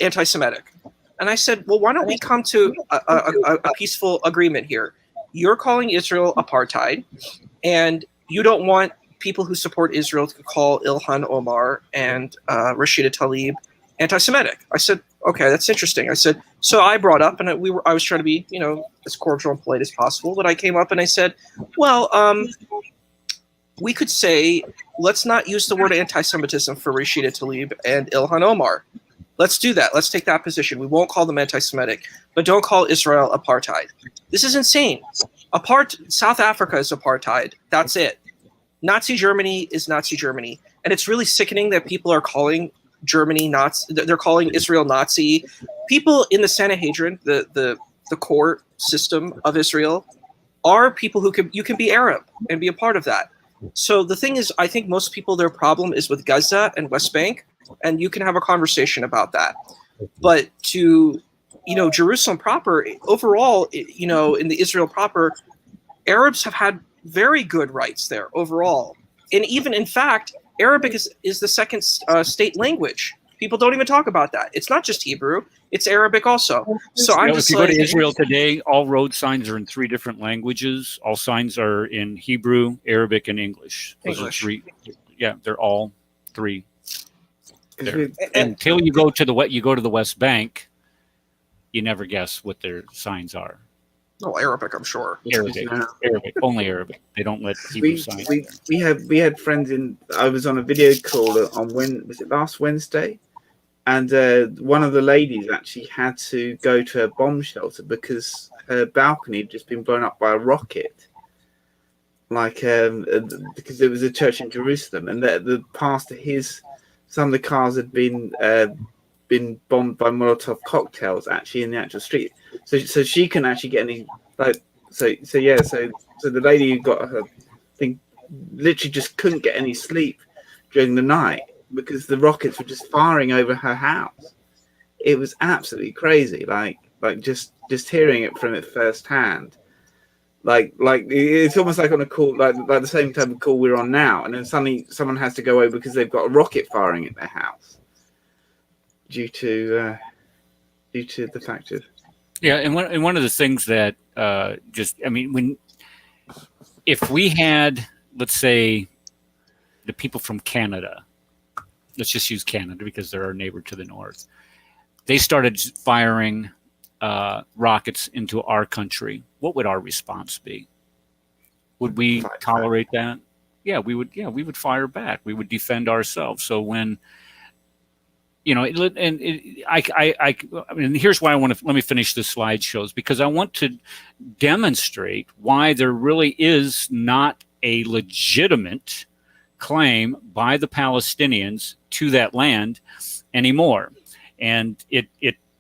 anti-Semitic. And I said, well, why don't we come to a peaceful agreement here? You're calling Israel apartheid, and you don't want people who support Israel to call Ilhan Omar and Rashida Tlaib anti-Semitic. I said, okay, that's interesting. I said, so I brought up, and I was trying to be, as cordial and polite as possible, but I came up and I said, well, we could say, let's not use the word anti-Semitism for Rashida Tlaib and Ilhan Omar. Let's do that. Let's take that position. We won't call them anti-Semitic, but don't call Israel apartheid. This is insane. South Africa is apartheid. That's it. Nazi Germany is Nazi Germany. And it's really sickening that people are calling Germany Nazi. They're calling Israel Nazi. People in the Sanhedrin, the court system of Israel, are people who you can be Arab and be a part of that. So the thing is, I think most people, their problem is with Gaza and West Bank, and you can have a conversation about that. But to, Jerusalem proper, overall, in the Israel proper, Arabs have had very good rights there overall. And even, in fact, Arabic is the second state language. People don't even talk about that. It's not just Hebrew, it's Arabic also. So I'm just if you go to Israel today, all road signs are in 3 different languages. All signs are in Hebrew, Arabic, and English. Those are 3. Yeah, they're all 3. Until you go to the West Bank, you never guess what their signs are. Oh, Arabic, I'm sure. Arabic, only Arabic. They don't let Hebrew signs. We had friends in. I was on a video call on was it last Wednesday, and one of the ladies actually had to go to a bomb shelter because her balcony had just been blown up by a rocket. Because there was a church in Jerusalem, and the pastor, some of the cars had been bombed by Molotov cocktails actually in the actual street. So she couldn't actually get any so the lady who got her thing literally just couldn't get any sleep during the night because the rockets were just firing over her house. It was absolutely crazy. Like just hearing it from it firsthand. Like it's almost like on a call, like the same type of call we're on now, and then suddenly someone has to go over because they've got a rocket firing at their house due to the fact of and one of the things that if we had, let's say, the people from Canada, let's just use Canada because they're our neighbor to the north, they started firing rockets into our country, what would our response be? Would we tolerate that? Yeah, we would. Yeah, we would fire back. We would defend ourselves. So when, here's why I want to, let me finish the slideshows, because I want to demonstrate why there really is not a legitimate claim by the Palestinians to that land anymore. And it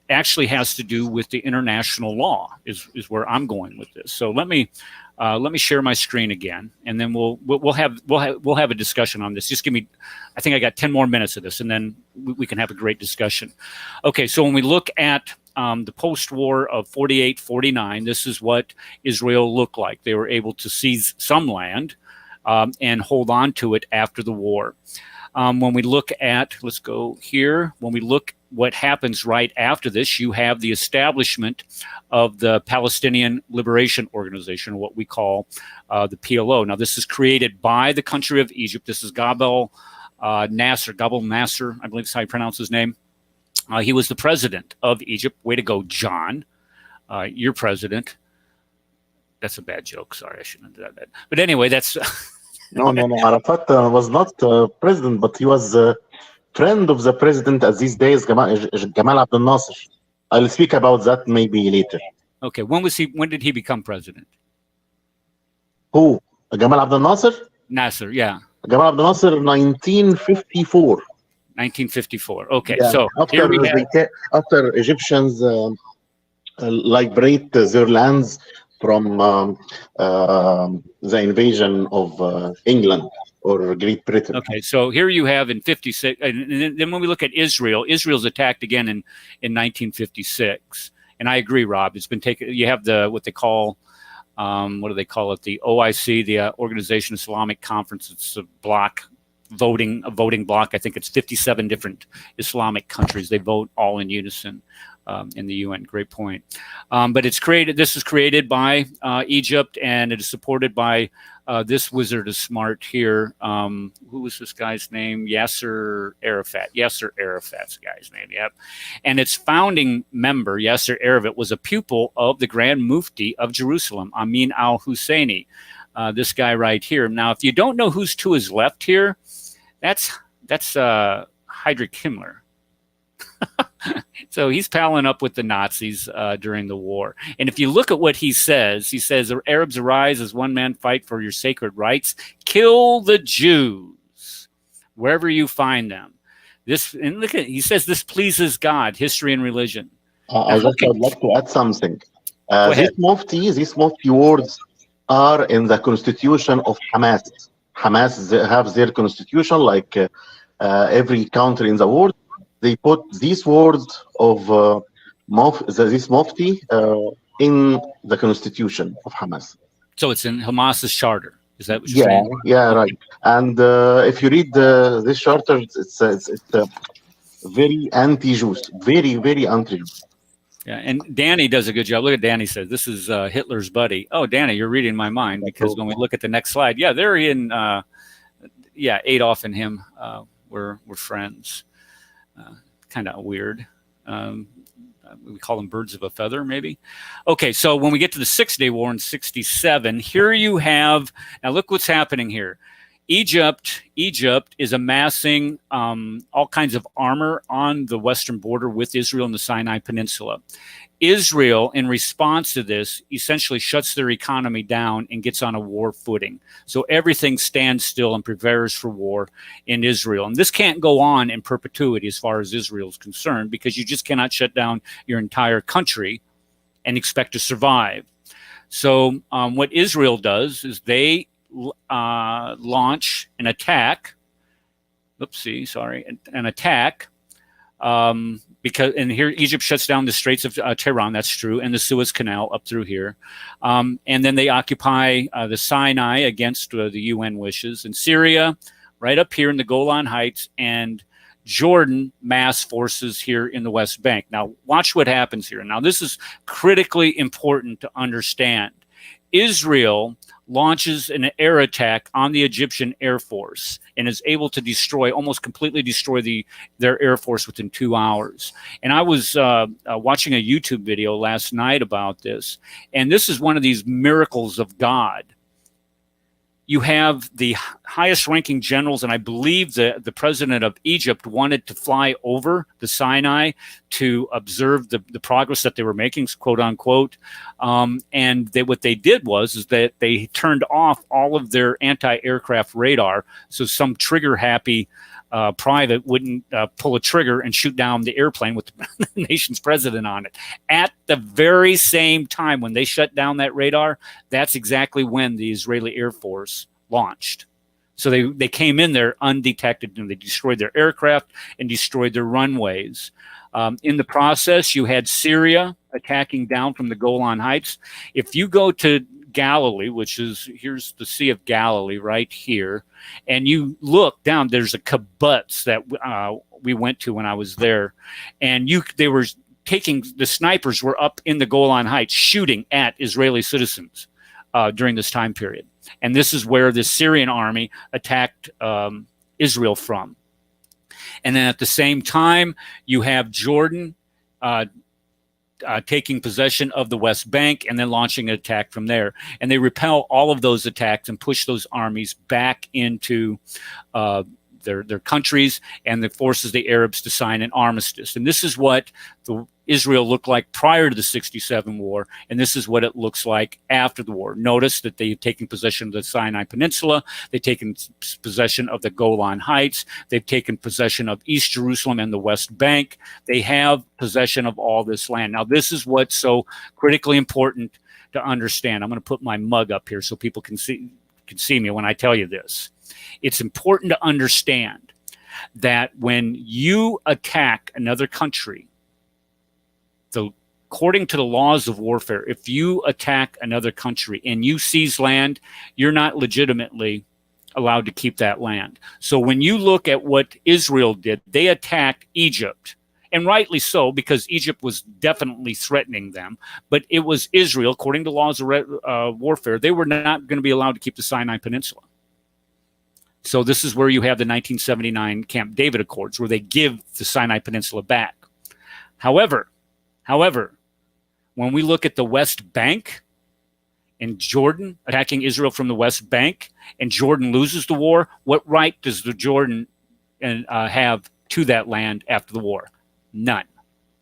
actually has to do with the international law is where I'm going with this. So let me share my screen again, and then we'll have a discussion on this. Just give me, I think I got 10 more minutes of this, and then we can have a great discussion. Okay, so when we look at the post-war of 48-49, this is what Israel looked like. They were able to seize some land and hold on to it after the war. When we look at, let's go here, when we look what happens right after this, you have the establishment of the Palestinian Liberation Organization, what we call the PLO. Now, this is created by the country of Egypt. This is Gabel Nasser, I believe is how you pronounce his name. He was the president of Egypt. Way to go, John. Your president. That's a bad joke. Sorry, I shouldn't have done that. But anyway, that's... No. Arafat was not president, but he was friend of the president at these days, Gamal Abdel Nasser. I'll speak about that maybe later. Okay, when did he become president? Who? Gamal Abdel Nasser? Nasser, yeah. Gamal Abdel Nasser, 1954. 1954. Okay, yeah. So after Egyptians liberate their lands from the invasion of England or Great Britain. Okay, so here you have in 56, and then when we look at Israel, Israel's attacked again in 1956. And I agree, Rob, it's been taken, you have what they call, what do they call it? The OIC, the Organization of Islamic Conference. It's a voting block. I think it's 57 different Islamic countries. They vote all in unison in the UN. Great point. But it's created. This is created by Egypt, and it is supported by this wizard is smart here. Who was this guy's name? Yasser Arafat. Yasser Arafat's guy's name. Yep. And its founding member, Yasser Arafat, was a pupil of the Grand Mufti of Jerusalem, Amin al-Husseini. This guy right here. Now, if you don't know who's to his left here, that's Heydrich Himmler. So he's palling up with the Nazis during the war. And if you look at what he says, Arabs arise as one man, fight for your sacred rights, kill the Jews wherever you find them. And look at, he says this pleases God, history and religion. I would like to add something. These mufti words are in the constitution of Hamas. Hamas have their constitution, like every country in the world. They put these words of this mufti in the constitution of Hamas. So it's in Hamas's charter. Is that what you're saying? Yeah, right. And if you read this charter, it's very anti-Jews, very, very anti-Jews. Yeah, and Danny does a good job. Look at Danny says, this is Hitler's buddy. Oh, Danny, you're reading my mind, because when we look at the next slide, they're in, Adolf and him were friends. Kind of weird. We call them birds of a feather, maybe. Okay, so when we get to the 6-Day War in 1967, here you have, now look what's happening here. Egypt is amassing all kinds of armor on the western border with Israel and the Sinai Peninsula. Israel, in response to this, essentially shuts their economy down and gets on a war footing. So everything stands still and prepares for war in Israel. And this can't go on in perpetuity as far as Israel is concerned, because you just cannot shut down your entire country and expect to survive. So what Israel does is they launch an attack. An attack. And here Egypt shuts down the Straits of Tehran, that's true, and the Suez Canal up through here. And then they occupy the Sinai against the UN wishes, and Syria right up here in the Golan Heights, and Jordan mass forces here in the West Bank. Now, watch what happens here. Now, this is critically important to understand. Israel launches an air attack on the Egyptian Air Force and is able to almost completely destroy their Air Force within 2 hours. And I was watching a YouTube video last night about this, and this is one of these miracles of God. You have the highest ranking generals, and I believe the president of Egypt wanted to fly over the Sinai to observe the progress that they were making, quote unquote. And what they did was that they turned off all of their anti-aircraft radar, so some trigger-happy private wouldn't pull a trigger and shoot down the airplane with the nation's president on it. At the very same time, when they shut down that radar, that's exactly when the Israeli Air Force launched. So they came in there undetected, and they destroyed their aircraft and destroyed their runways. In the process, you had Syria attacking down from the Golan Heights. If you go to Galilee, here's the Sea of Galilee right here, and you look down, there's a kibbutz that we went to when I was there, and the snipers were up in the Golan Heights shooting at Israeli citizens during this time period. And this is where the Syrian army attacked Israel from. And then at the same time, you have Jordan taking possession of the West Bank and then launching an attack from there. And they repel all of those attacks and push those armies back into their countries, and that forces the Arabs to sign an armistice. And this is what Israel looked like prior to the 1967 war, and this is what it looks like after the war. Notice that they've taken possession of the Sinai Peninsula, they've taken possession of the Golan Heights, they've taken possession of East Jerusalem and the West Bank. They have possession of all this land. Now, this is what's so critically important to understand. I'm going to put my mug up here so people can see me when I tell you this. It's important to understand that when you attack another country, according to the laws of warfare, if you attack another country and you seize land, you're not legitimately allowed to keep that land. So when you look at what Israel did, they attacked Egypt and rightly so, because Egypt was definitely threatening them. But it was Israel, according to laws of warfare, they were not going to be allowed to keep the Sinai Peninsula. So this is where you have the 1979 Camp David Accords, where they give the Sinai Peninsula back. However, when we look at the West Bank and Jordan attacking Israel from the West Bank, and Jordan loses the war, what right does the Jordan have to that land after the war? None.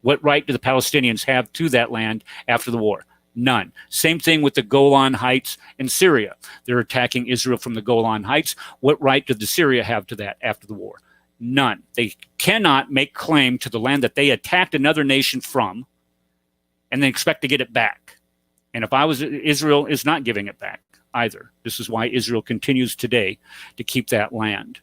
What right do the Palestinians have to that land after the war? None. Same thing with the Golan Heights in Syria. They're attacking Israel from the Golan Heights. What right did the Syria have to that after the war? None. They cannot make claim to the land that they attacked another nation from and then expect to get it back. And if I was Israel, is not giving it back either. This is why Israel continues today to keep that land.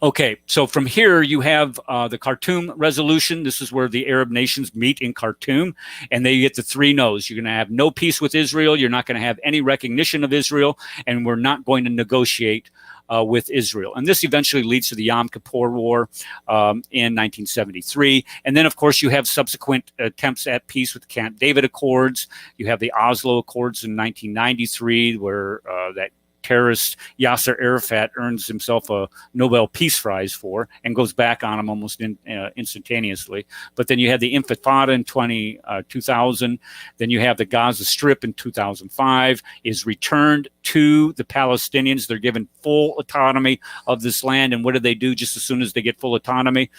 Okay, so from here you have the Khartoum resolution. This is where the Arab nations meet in Khartoum, and they get the 3 no's. You're going to have no peace with Israel. You're not going to have any recognition of Israel, and we're not going to negotiate with Israel. And this eventually leads to the Yom Kippur War in 1973. And then, of course, you have subsequent attempts at peace with the Camp David Accords. You have the Oslo Accords in 1993, where that terrorist Yasser Arafat earns himself a Nobel Peace Prize for and goes back on him almost instantaneously. But then you had the Intifada in 2000. Then you have the Gaza Strip in 2005 is returned to the Palestinians. They're given full autonomy of this land. And what do they do just as soon as they get full autonomy?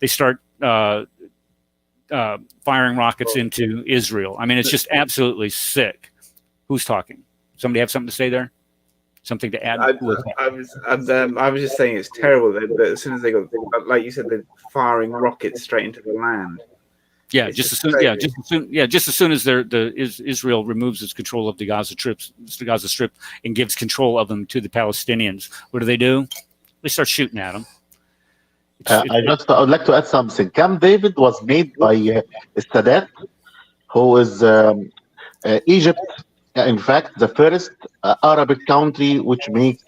They start firing rockets into Israel. I mean, it's just absolutely sick. Who's talking? Somebody have something to say there? Something to add? I was just saying it's terrible that as soon as they got, like you said, they're firing rockets straight into the land. Yeah, just as soon as Israel removes its control of the Gaza Strip and gives control of them to the Palestinians, what do? They start shooting at them. I would like to add something. Camp David was made by Sadat, who is Egypt. In fact, the first Arabic country which make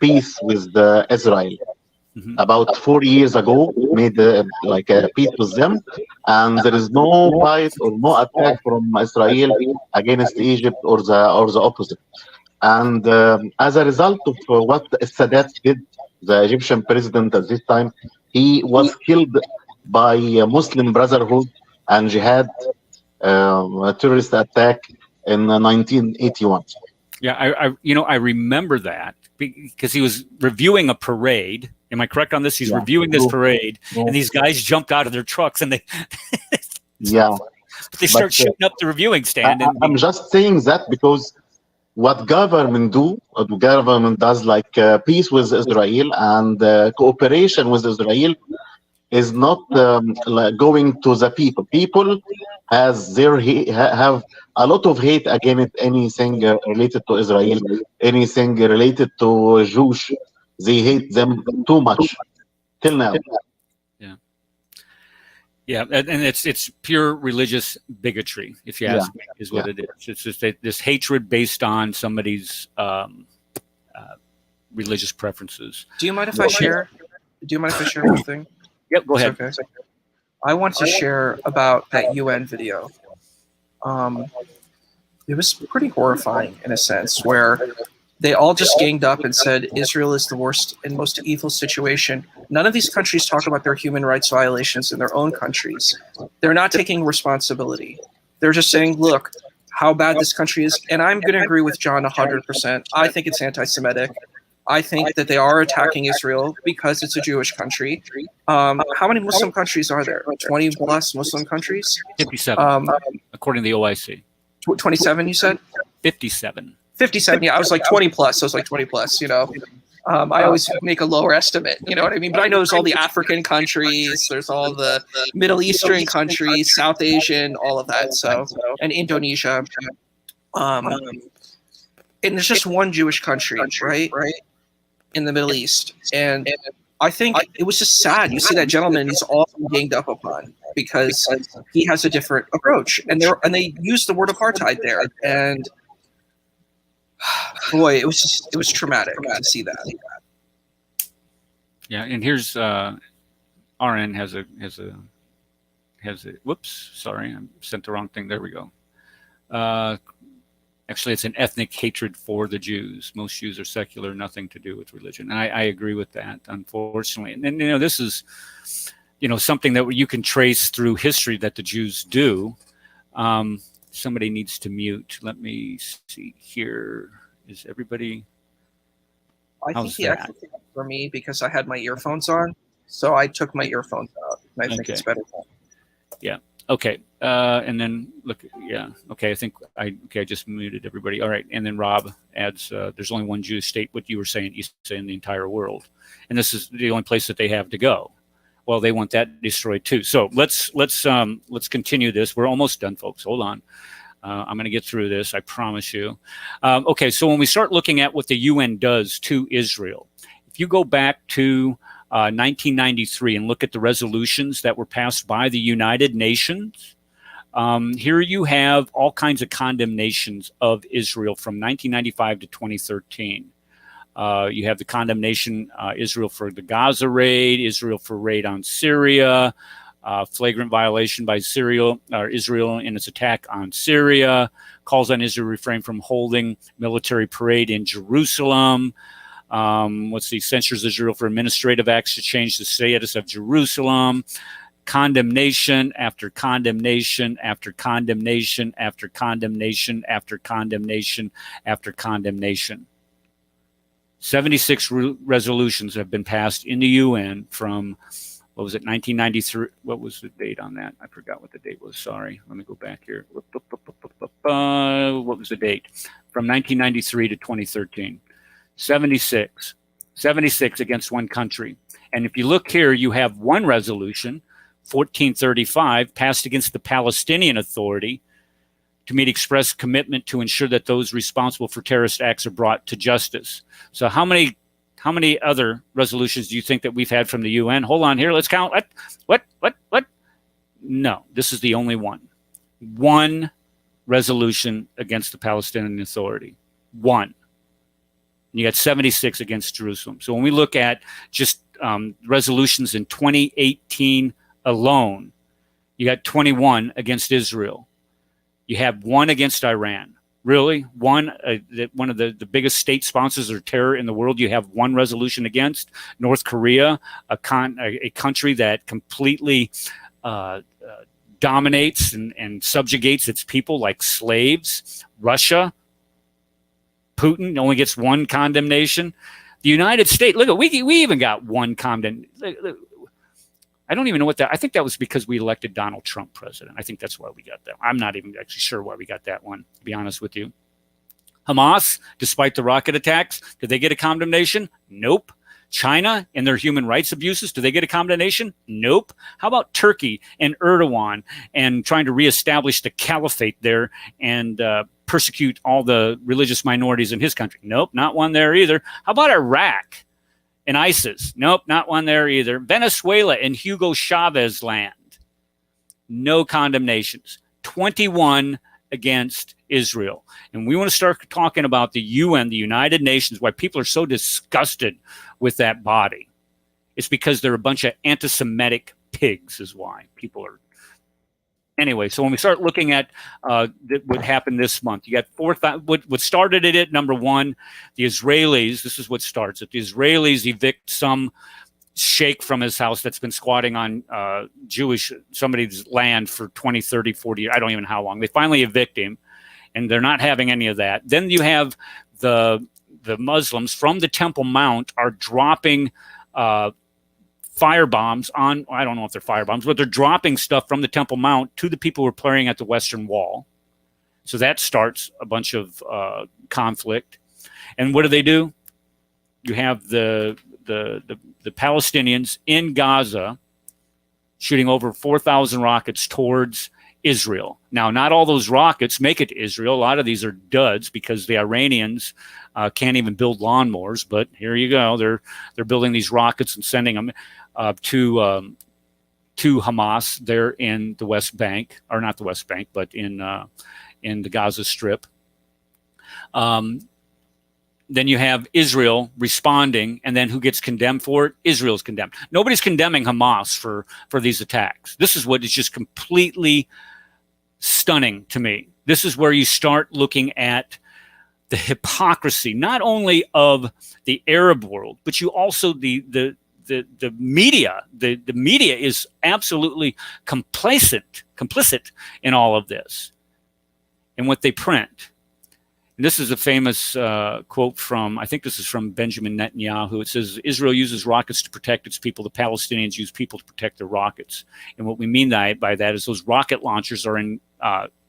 peace with Israel. Mm-hmm. About 4 years ago, made peace with them, and there is no fight or no attack from Israel against Egypt or the opposite. And as a result of what Sadat did, the Egyptian president at this time, he was killed by Muslim Brotherhood and Jihad, a terrorist attack in 1981. Yeah, I remember that because he was reviewing a parade. Am I correct on this? He's reviewing this parade, and these guys jumped out of their trucks and they start shooting up the reviewing stand. I'm just saying that because what government does, like peace with Israel and cooperation with Israel, is not going to the people. People have a lot of hate against anything related to Israel, anything related to Jews. They hate them too much till now. Yeah, and it's pure religious bigotry, if you ask me, is what it is. It's just this hatred based on somebody's religious preferences. Do you mind if I share? Do you mind if I share one thing? Yep, go ahead. Okay. I want to share about that UN video. It was pretty horrifying in a sense, where they all just ganged up and said Israel is the worst and most evil situation. None of these countries talk about their human rights violations in their own countries. They're not taking responsibility. They're just saying, look, how bad this country is. And I'm going to agree with John 100%. I think it's anti-Semitic. I think that they are attacking Israel because it's a Jewish country. How many Muslim countries are there? 20 plus Muslim countries? 57, according to the OIC. 27, you said? 57. 57, yeah. I was like 20 plus. So I was like 20 plus, you know. I always make a lower estimate, you know what I mean? But I know there's all the African countries, there's all the Middle Eastern countries, South Asian, all of that. So, and Indonesia. And there's just one Jewish country, right? In the Middle East. And I think it was just sad. You see that gentleman, he's all ganged up upon because he has a different approach. And they used the word apartheid there. And boy, it was traumatic to see that. Yeah, and here's I'll RN has a whoops, sorry, I sent the wrong thing. There we go. Actually, it's an ethnic hatred for the Jews. Most Jews are secular, nothing to do with religion. And I agree with that, unfortunately. And you know, this is, you know, something that you can trace through history that the Jews do. Somebody needs to mute. Let me see here. Is everybody? I think he actually came up for me because I had my earphones on, so I took my earphones out. And I think it's better. Yeah. Okay. And then look. Yeah. Okay. I think I just muted everybody. All right. And then Rob adds, there's only one Jewish state. What you were saying, you say in the entire world, and this is the only place that they have to go. Well, they want that destroyed too. So let's continue this. We're almost done, folks. Hold on. I'm going to get through this. I promise you. Okay. So when we start looking at what the UN does to Israel, if you go back to 1993 and look at the resolutions that were passed by the United Nations, here you have all kinds of condemnations of Israel from 1995 to 2013. You have the condemnation, Israel for the Gaza raid, Israel for raid on Syria, flagrant violation by Israel in its attack on Syria, calls on Israel to refrain from holding military parade in Jerusalem. Censures Israel for administrative acts to change the status of Jerusalem. Condemnation after condemnation after condemnation after condemnation after condemnation after condemnation. 76 resolutions have been passed in the UN from, 1993? What was the date on that? I forgot what the date was. Sorry. Let me go back here. What was the date? From 1993 to 2013. 76 against one country. And if you look here, you have one resolution, 1435, passed against the Palestinian Authority to meet express commitment to ensure that those responsible for terrorist acts are brought to justice. So how many other resolutions do you think that we've had from the UN? Hold on here. Let's count. What? No, this is the only one. One resolution against the Palestinian Authority. One. You got 76 against Jerusalem. So when we look at just resolutions in 2018 alone, you got 21 against Israel. You have one against Iran. Really? One of the biggest state sponsors of terror in the world, you have one resolution against. North Korea, a country that completely dominates and subjugates its people like slaves. Russia, Putin only gets one condemnation. The United States, look, we even got one condemnation. I don't even know what that. I think that was because we elected Donald Trump president. I think that's why we got that. I'm not even actually sure why we got that one, to be honest with you. Hamas, despite the rocket attacks, did they get a condemnation? Nope. China and their human rights abuses, do they get a condemnation? Nope. How about Turkey and Erdogan and trying to reestablish the caliphate there and persecute all the religious minorities in his country? Nope, not one there either. How about Iraq and ISIS? Nope, not one there either. Venezuela and Hugo Chavez land? No condemnations. 21 against Israel. And we want to start talking about the UN, the United Nations, why people are so disgusted with that body. It's because they're a bunch of anti-Semitic pigs is why people are. Anyway, so when we start looking at what happened this month, you got what started it at number one, the Israelis, this is what starts it. The Israelis evict some sheikh from his house that's been squatting on somebody's land for 20, 30, 40 years. I don't even know how long. They finally evict him, and they're not having any of that. Then you have the Muslims from the Temple Mount are dropping firebombs on, I don't know if they're firebombs, but they're dropping stuff from the Temple Mount to the people who are praying at the Western Wall. So that starts a bunch of conflict. And what do? You have the Palestinians in Gaza shooting over 4,000 rockets towards Israel. Now, not all those rockets make it to Israel. A lot of these are duds because the Iranians can't even build lawnmowers. But here you go. They're building these rockets and sending them to Hamas there in the West Bank, or not the West Bank, but in the Gaza Strip. then you have Israel responding, and then who gets condemned for it? Israel's condemned. Nobody's condemning Hamas for these attacks. This is what is just completely stunning to me. This is where you start looking at the hypocrisy, not only of the Arab world, but you also the media. The media is absolutely complicit in all of this and what they print. And this is a famous quote from, I think this is from Benjamin Netanyahu. It says, Israel uses rockets to protect its people. The Palestinians use people to protect their rockets. And what we mean by that is those rocket launchers are in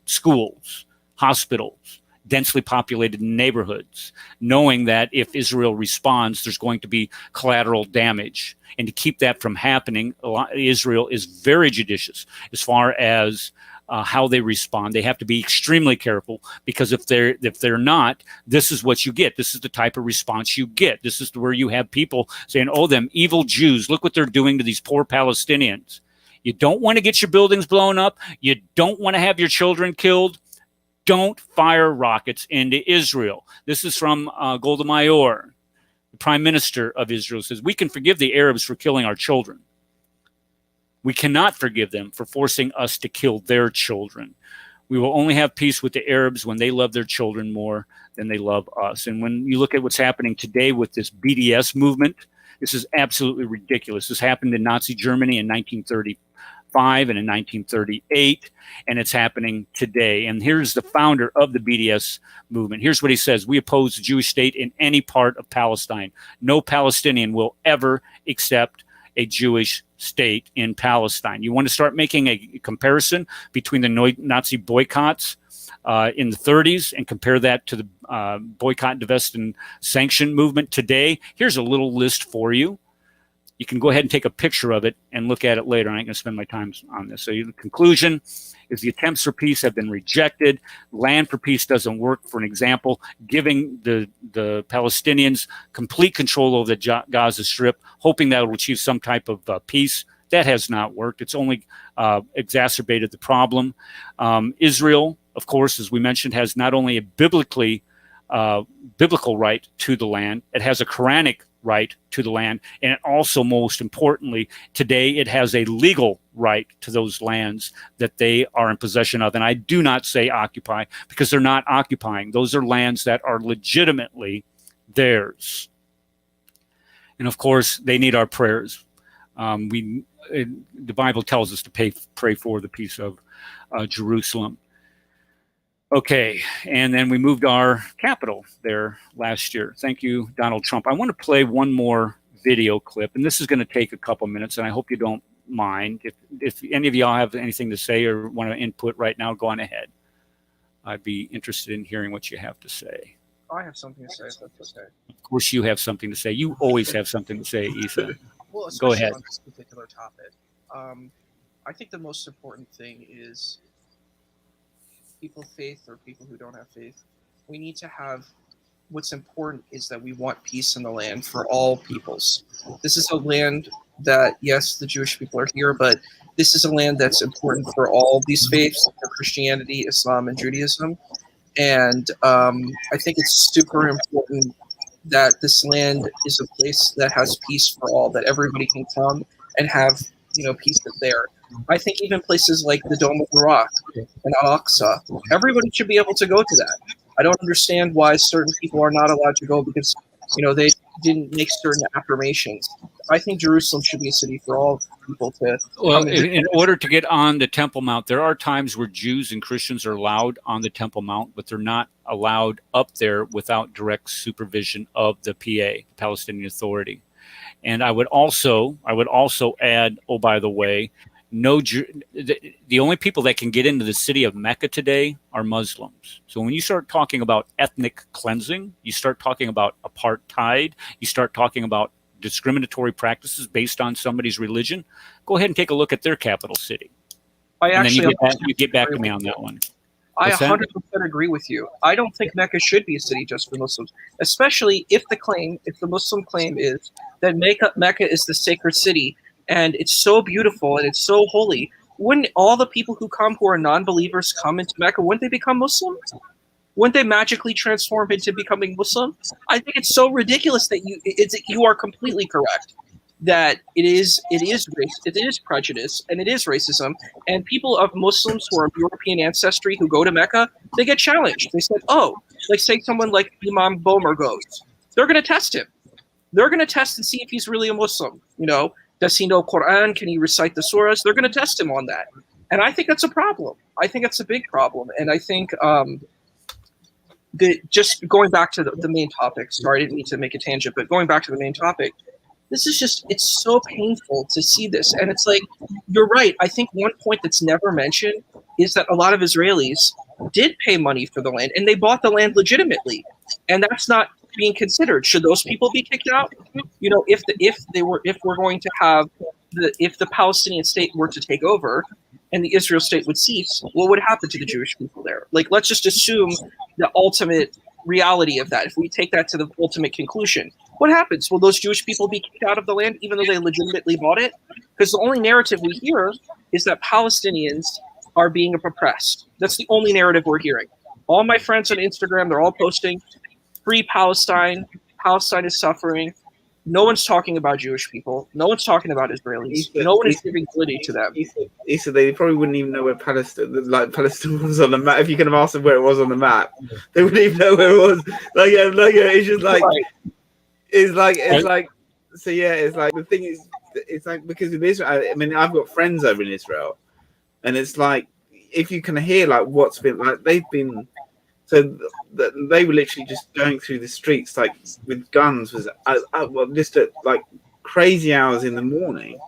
schools, hospitals, densely populated neighborhoods, knowing that if Israel responds, there's going to be collateral damage. And to keep that from happening, Israel is very judicious as far as how they respond. They have to be extremely careful, because if they're not, this is what you get. This is the type of response you get. This is where you have people saying, oh, them evil Jews, look what they're doing to these poor Palestinians. You don't want to get your buildings blown up. You don't want to have your children killed. Don't fire rockets into Israel. This is from Golda Meir, the prime minister of Israel, says, we can forgive the Arabs for killing our children. We cannot forgive them for forcing us to kill their children. We will only have peace with the Arabs when they love their children more than they love us. And when you look at what's happening today with this BDS movement, this is absolutely ridiculous. This happened in Nazi Germany in 1935 and in 1938, and it's happening today. And here's the founder of the BDS movement. Here's what he says: we oppose the Jewish state in any part of Palestine. No Palestinian will ever accept a Jewish state in Palestine. You want to start making a comparison between the Nazi boycotts in the 30s and compare that to the boycott, divest, and sanction movement today. Here's a little list for you. You can go ahead and take a picture of it and look at it later. I ain't going to spend my time on this. So the conclusion is the attempts for peace have been rejected. Land for peace doesn't work. For an example, giving the Palestinians complete control over the Gaza Strip, hoping that will achieve some type of peace, that has not worked. It's only exacerbated the problem. Israel, of course, as we mentioned, has not only a biblical right to the land, it has a Quranic right to the land, and it also, most importantly, today it has a legal right to those lands that they are in possession of. And I do not say occupy, because they're not occupying. Those are lands that are legitimately theirs. And of course, they need our prayers. The Bible tells us to pray for the peace of Jerusalem. Okay, and then we moved our capital there last year. Thank you, Donald Trump. I want to play one more video clip, and this is going to take a couple minutes, and I hope you don't mind. If any of y'all have anything to say or want to input right now, go on ahead. I'd be interested in hearing what you have to say. I have something to say, if that's okay. Of course you have something to say. You always have something to say, Isa. Well, go ahead. On this particular topic, I think the most important thing is people of faith or people who don't have faith. We need to have, what's important is that we want peace in the land for all peoples. This is a land that, yes, the Jewish people are here, but this is a land that's important for all these faiths, for Christianity, Islam, and Judaism. And I think it's super important that this land is a place that has peace for all, that everybody can come and have, peace there. I think even places like the Dome of the Rock and Al-Aqsa, everybody should be able to go to that. I don't understand why certain people are not allowed to go because, they didn't make certain affirmations. I think Jerusalem should be a city for all people to. Well, in order to get on the Temple Mount, there are times where Jews and Christians are allowed on the Temple Mount, but they're not allowed up there without direct supervision of the PA, Palestinian Authority. And I would also add, oh, by the way, the only people that can get into the city of Mecca today are Muslims. So when you start talking about ethnic cleansing, you start talking about apartheid, you start talking about discriminatory practices based on somebody's religion, go ahead and take a look at their capital city. And then you get back to me on that one. I 100% agree with you. I don't think Mecca should be a city just for Muslims, especially if the Muslim claim is that Mecca is the sacred city and it's so beautiful and it's so holy. Wouldn't all the people who come who are non-believers come into Mecca? Wouldn't they become Muslim? Wouldn't they magically transform into becoming Muslim? I think it's so ridiculous that you are completely correct that it is race, it is prejudice, and it is racism. And people of Muslims who are of European ancestry who go to Mecca, they get challenged. They said, oh, like say someone like Imam Bomer goes, they're going to test him. They're going to test and see if he's really a Muslim. You know, does he know Quran? Can he recite the surahs? They're going to test him on that. And I think that's a problem. I think that's a big problem. And I think just going back to the main topic, sorry, I didn't mean to make a tangent, but going back to the main topic, this is just, it's so painful to see this. And it's like, you're right. I think one point that's never mentioned is that a lot of Israelis did pay money for the land and they bought the land legitimately. And that's not being considered. Should those people be kicked out? You know, if we're going to have if the Palestinian state were to take over and the Israel state would cease, what would happen to the Jewish people there? Like, let's just assume the ultimate reality of that. If we take that to the ultimate conclusion, what happens? Will those Jewish people be kicked out of the land even though they legitimately bought it? Because the only narrative we hear is that Palestinians are being oppressed. That's the only narrative we're hearing. All my friends on Instagram, they're all posting free Palestine. Palestine is suffering. No one's talking about Jewish people. No one's talking about Israelis. No one is giving validity to them. He said they probably wouldn't even know where Palestine was on the map. If you could have asked them where it was on the map, they wouldn't even know where it was. It's just like, it's like, so yeah, it's like, the thing is, it's like, because in Israel, I mean, I've got friends over in Israel, and it's like, if you can hear like what's been like, they've been. So they were literally just going through the streets like with guns, just at like crazy hours in the morning,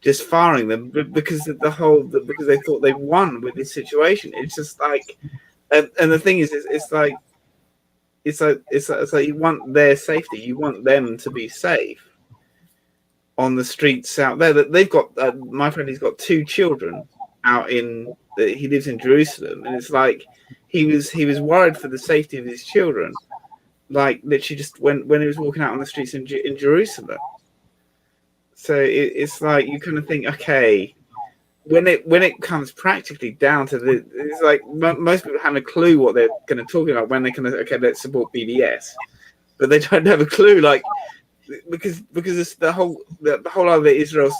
just firing them because because they thought they won with this situation. It's just like, and the thing is, it's like you want their safety, you want them to be safe on the streets out there. That they've got my friend, he's got 2 children out in. He lives in Jerusalem, and it's like. He was worried for the safety of his children, like literally just when he was walking out on the streets in Jerusalem. So it's like you kind of think, okay, when it comes practically down to it's like most people haven't a clue what they're going to talk about when they're going to let's support BDS, but they don't have a clue, like because it's the whole other Israel,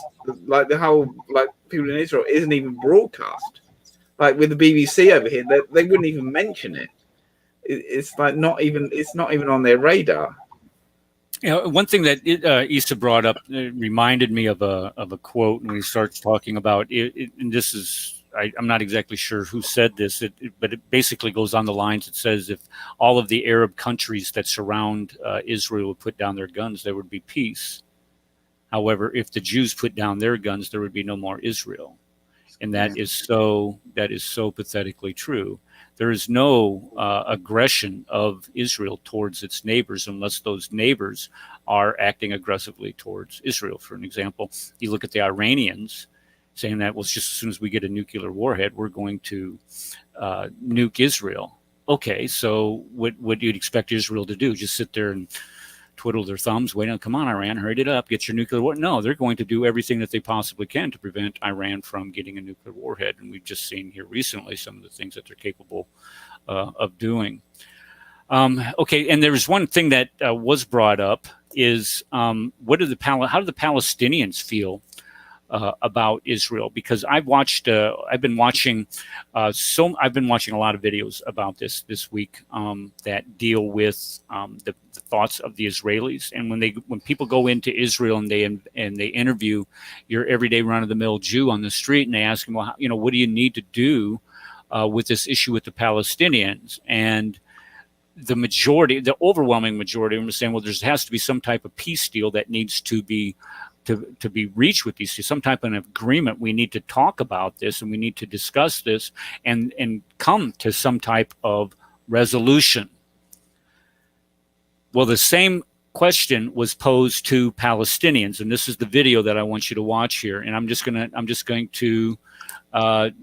like the whole like people in Israel isn't even broadcast. Like with the BBC over here, they wouldn't even mention it. It's like not even on their radar. You know, one thing that Issa brought up reminded me of a quote when he starts talking about it, and this is I'm not exactly sure who said this, but it basically goes on the lines. It says if all of the Arab countries that surround Israel would put down their guns, there would be peace. However, if the Jews put down their guns, there would be no more Israel. And that is so pathetically true. There is no aggression of Israel towards its neighbors unless those neighbors are acting aggressively towards Israel. For an example, you look at the Iranians saying that, well, just as soon as we get a nuclear warhead, we're going to nuke Israel. Okay, so what do you expect Israel to do? Just sit there and twiddle their thumbs, wait on, come on, Iran, hurry it up, get your nuclear war. No, they're going to do everything that they possibly can to prevent Iran from getting a nuclear warhead. And we've just seen here recently some of the things that they're capable of doing. Okay, and there's one thing that was brought up is how do the Palestinians feel about Israel? Because I've been watching a lot of videos about this week that deal with the thoughts of the Israelis, and when people go into Israel and they interview your everyday run-of-the-mill Jew on the street, and they ask him, well, what do you need to do with this issue with the Palestinians? And the overwhelming majority of them are saying, well, there has to be some type of peace deal that needs to be reached with these, some type of agreement. We need to talk about this and we need to discuss this and come to some type of resolution. Well, the same question was posed to Palestinians, and this is the video that I want you to watch here. And I'm just going to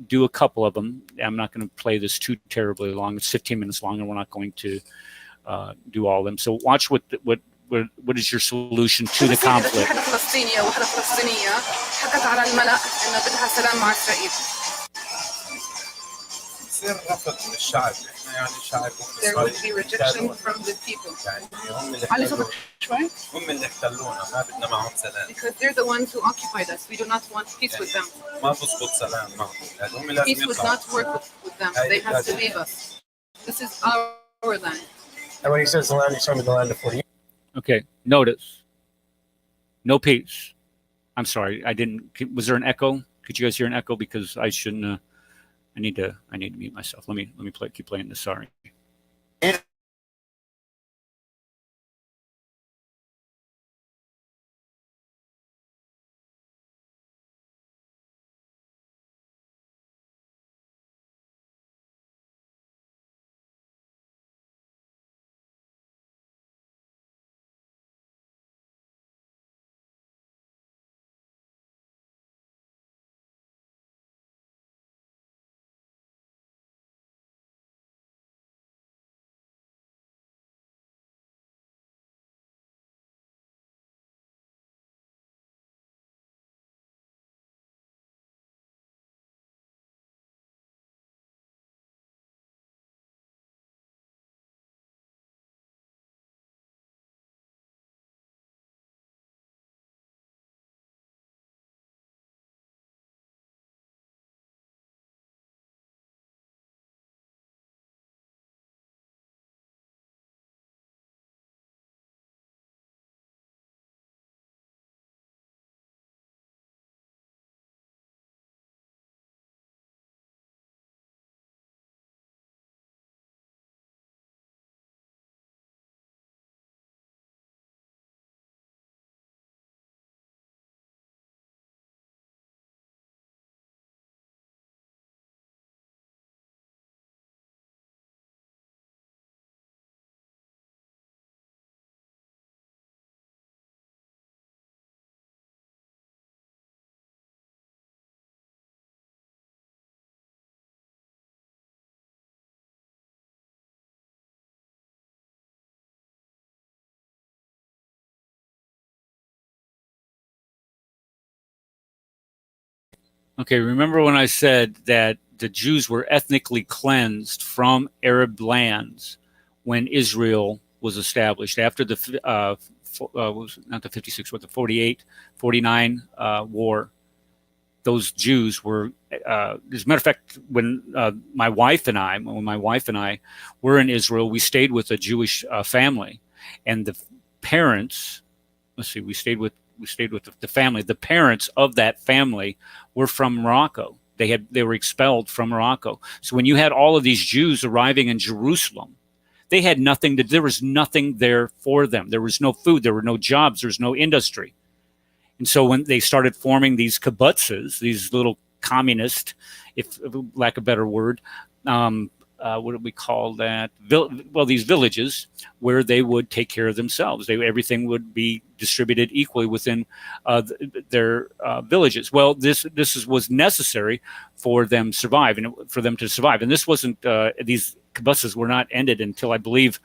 do a couple of them. I'm not going to play this too terribly long. It's 15 minutes long, and we're not going to do all of them. So watch what is your solution to the conflict. There would be rejection from the people. Because they're the ones who occupied us. We do not want peace with them. Peace would not work with them. They have to leave us. This is our land. And when he says the land, he's talking about the land of 48. Okay, notice. No peace. I'm sorry, I didn't. Was there an echo? Could you guys hear an echo? Because I shouldn't. I need to mute myself. Let me keep playing this. Sorry. Okay, remember when I said that the Jews were ethnically cleansed from Arab lands when Israel was established after the not the 56, but the 48, 49 war. Those Jews were, as a matter of fact, when my wife and I were in Israel, we stayed with a Jewish family, and the parents. Let's see, we stayed with the family. The parents of that family were from Morocco. They were expelled from Morocco. So when you had all of these Jews arriving in Jerusalem, they had nothing. There was nothing there for them. There was no food. There were no jobs. There was no industry. And so when they started forming these kibbutzes, these little communist, if lack of a better word, what do we call that? These villages where they would take care of themselves. Everything would be distributed equally within their villages. Well, this was necessary for them to survive. And this wasn't. These kibbutzes were not ended until I believe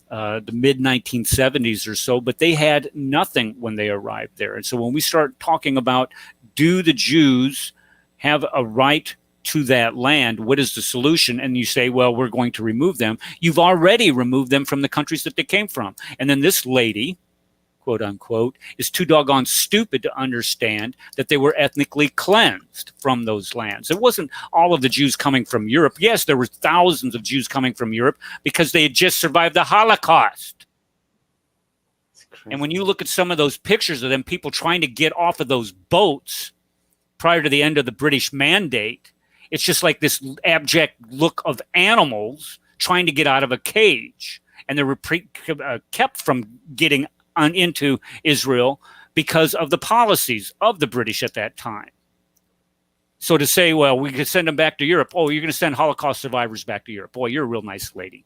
the mid 1970s or so. But they had nothing when they arrived there. And so when we start talking about, do the Jews have a right to that land, what is the solution? And you say, well, we're going to remove them. You've already removed them from the countries that they came from. And then this lady, quote unquote, is too doggone stupid to understand that they were ethnically cleansed from those lands. It wasn't all of the Jews coming from Europe. Yes, there were thousands of Jews coming from Europe because they had just survived the Holocaust. And when you look at some of those pictures of them, people trying to get off of those boats prior to the end of the British Mandate, it's just like this abject look of animals trying to get out of a cage. And they were kept from getting into Israel because of the policies of the British at that time. So to say, well, we could send them back to Europe. Oh, you're going to send Holocaust survivors back to Europe. Boy, you're a real nice lady.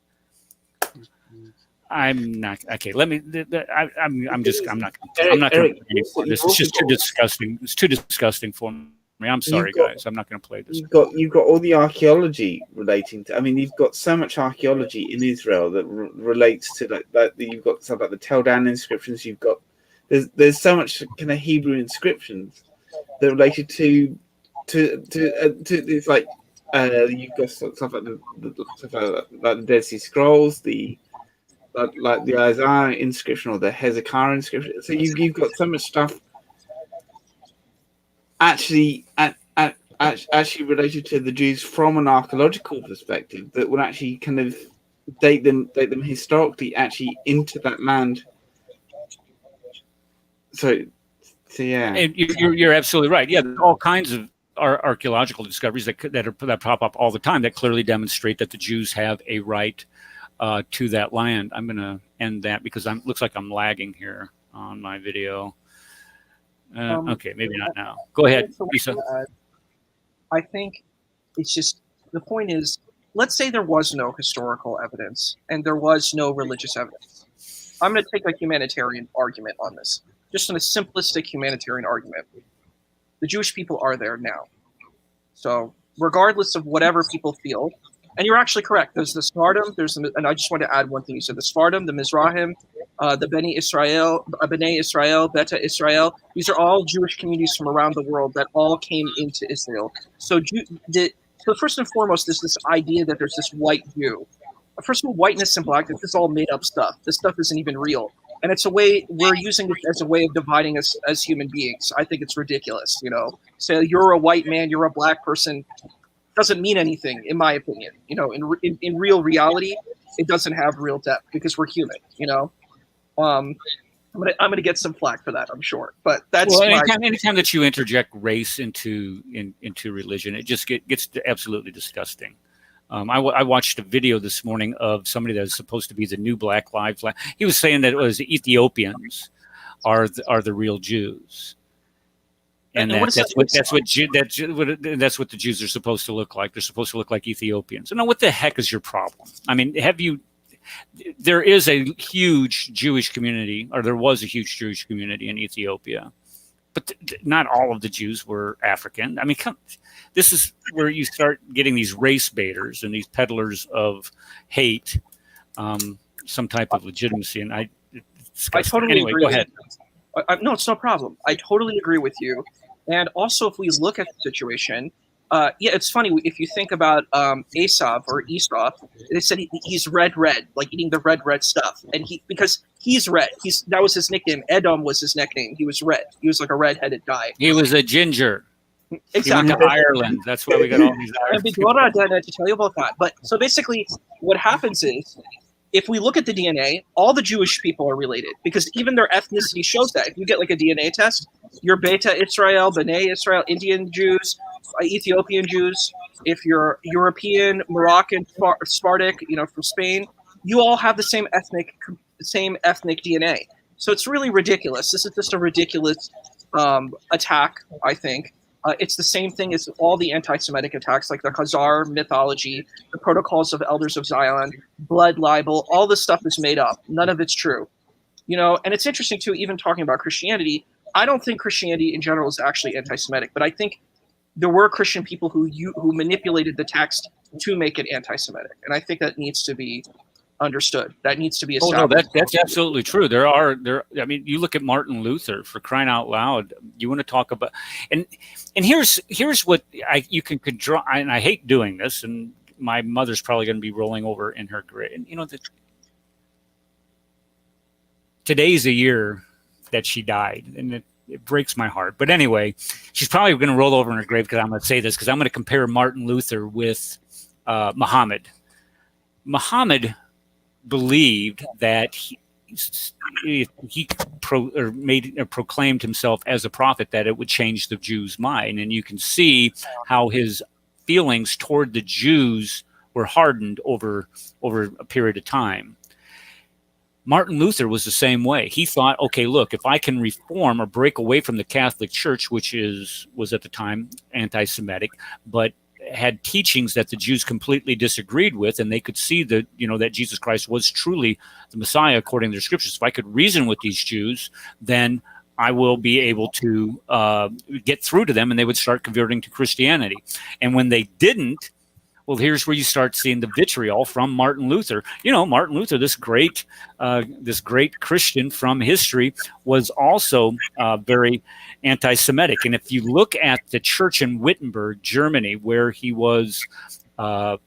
I'm not okay. Let me. I'm not going to play anymore. This is just too disgusting. It's too disgusting for me. I'm sorry, guys. I'm not going to play this. You've got all the archaeology relating to. I mean, you've got so much archaeology in Israel that relates to like you've got stuff like the Tel Dan inscriptions. You've got there's so much kind of Hebrew inscriptions that related to it's like You've got stuff like like the Dead Sea Scrolls, like the Isaiah inscription or the Hezekiah inscription. So you've got so much stuff actually actually related to the Jews from an archaeological perspective that would actually kind of date them historically actually into that land. So yeah, and you're absolutely right. Yeah, there's all kinds of archaeological discoveries that pop up all the time that clearly demonstrate that the Jews have a right to that land. I'm going to end that because looks like I'm lagging here on my video. Okay, maybe not now. Go ahead, Lisa. I think it's just, the point is, let's say there was no historical evidence and there was no religious evidence. I'm going to take a humanitarian argument on this, just on a simplistic humanitarian argument. The Jewish people are there now. So regardless of whatever people feel, and you're actually correct, there's the Sephardim, and I just want to add one thing. You said the Sephardim, the Mizrahim, the Bnei Israel, Beta Israel. These are all Jewish communities from around the world that all came into Israel. So first and foremost, there's this idea that there's this white Jew. First of all, whiteness and blackness, this is all made up stuff. This stuff isn't even real. And it's a way, we're using it as a way of dividing us as human beings. I think it's ridiculous, Say you're a white man, you're a black person, doesn't mean anything, in my opinion. In real reality, it doesn't have real depth because we're human, I'm gonna get some flack for that, I'm sure. But that's anytime that you interject race into religion, it just gets absolutely disgusting. I watched a video this morning of somebody that is supposed to be the new Black Lives Matter. He was saying that it was Ethiopians are the real Jews, and that's what the Jews are supposed to look like. They're supposed to look like Ethiopians. So now, what the heck is your problem? I mean, there is a huge Jewish community, or there was a huge Jewish community in Ethiopia, but not all of the Jews were African. I mean, this is where you start getting these race baiters and these peddlers of hate, some type of legitimacy. And I totally agree. Go ahead. No, it's no problem. I totally agree with you. And also, if we look at the situation, it's funny if you think about Esav or Esau. They said he's red, like eating the red stuff, and because he's red. That was his nickname. Edom was his nickname. He was red. He was like a red-headed guy. He was a ginger. Exactly. He went to Ireland. That's why we got all these Irish people. To tell you about that. But so basically, what happens is, if we look at the DNA, all the Jewish people are related because even their ethnicity shows that. If you get like a DNA test, you're Beta Israel, B'nai Israel, Indian Jews, Ethiopian Jews. If you're European, Moroccan, Spartic, from Spain, you all have the same ethnic DNA. So it's really ridiculous. This is just a ridiculous attack, I think. It's the same thing as all the anti-Semitic attacks, like the Khazar mythology, the protocols of elders of Zion, blood libel. All this stuff is made up. None of it's true. And it's interesting, too, even talking about Christianity, I don't think Christianity in general is actually anti-Semitic, but I think there were Christian people who manipulated the text to make it anti-Semitic. And I think that needs to be understood. That needs to be established. That's absolutely true. I mean, you look at Martin Luther, for crying out loud. You want to talk about, and here's what you can draw. And I hate doing this, and my mother's probably going to be rolling over in her grave. And today's a year that she died, and it breaks my heart. But anyway, she's probably going to roll over in her grave because I'm going to say this, because I'm going to compare Martin Luther with Muhammad. Muhammad believed that he proclaimed himself as a prophet, that it would change the Jews' mind. And you can see how his feelings toward the Jews were hardened over a period of time. Martin Luther was the same way. He thought, okay, look, if I can reform or break away from the Catholic Church, which was at the time anti-Semitic, but had teachings that the Jews completely disagreed with, and they could see that Jesus Christ was truly the Messiah according to their scriptures. If I could reason with these Jews, then I will be able to get through to them, and they would start converting to Christianity. And when they didn't, Well, here's where you start seeing the vitriol from Martin Luther. You know, Martin Luther, this great Christian from history, was also very anti-Semitic. And if you look at the church in Wittenberg, Germany, where he was a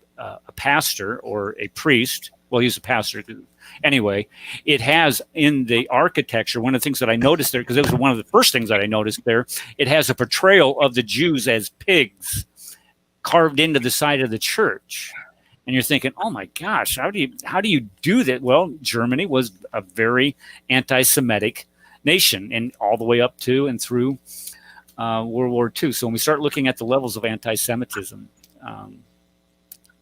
pastor or a priest, well, he was a pastor anyway, it has in the architecture, one of the things that I noticed there, because it was one of the first things that I noticed there, it has a portrayal of the Jews as pigs carved into the side of the church. And you're thinking, oh my gosh, how do you do that? Well, Germany was a very anti-Semitic nation, and all the way up to and through World War II. So when we start looking at the levels of anti-Semitism,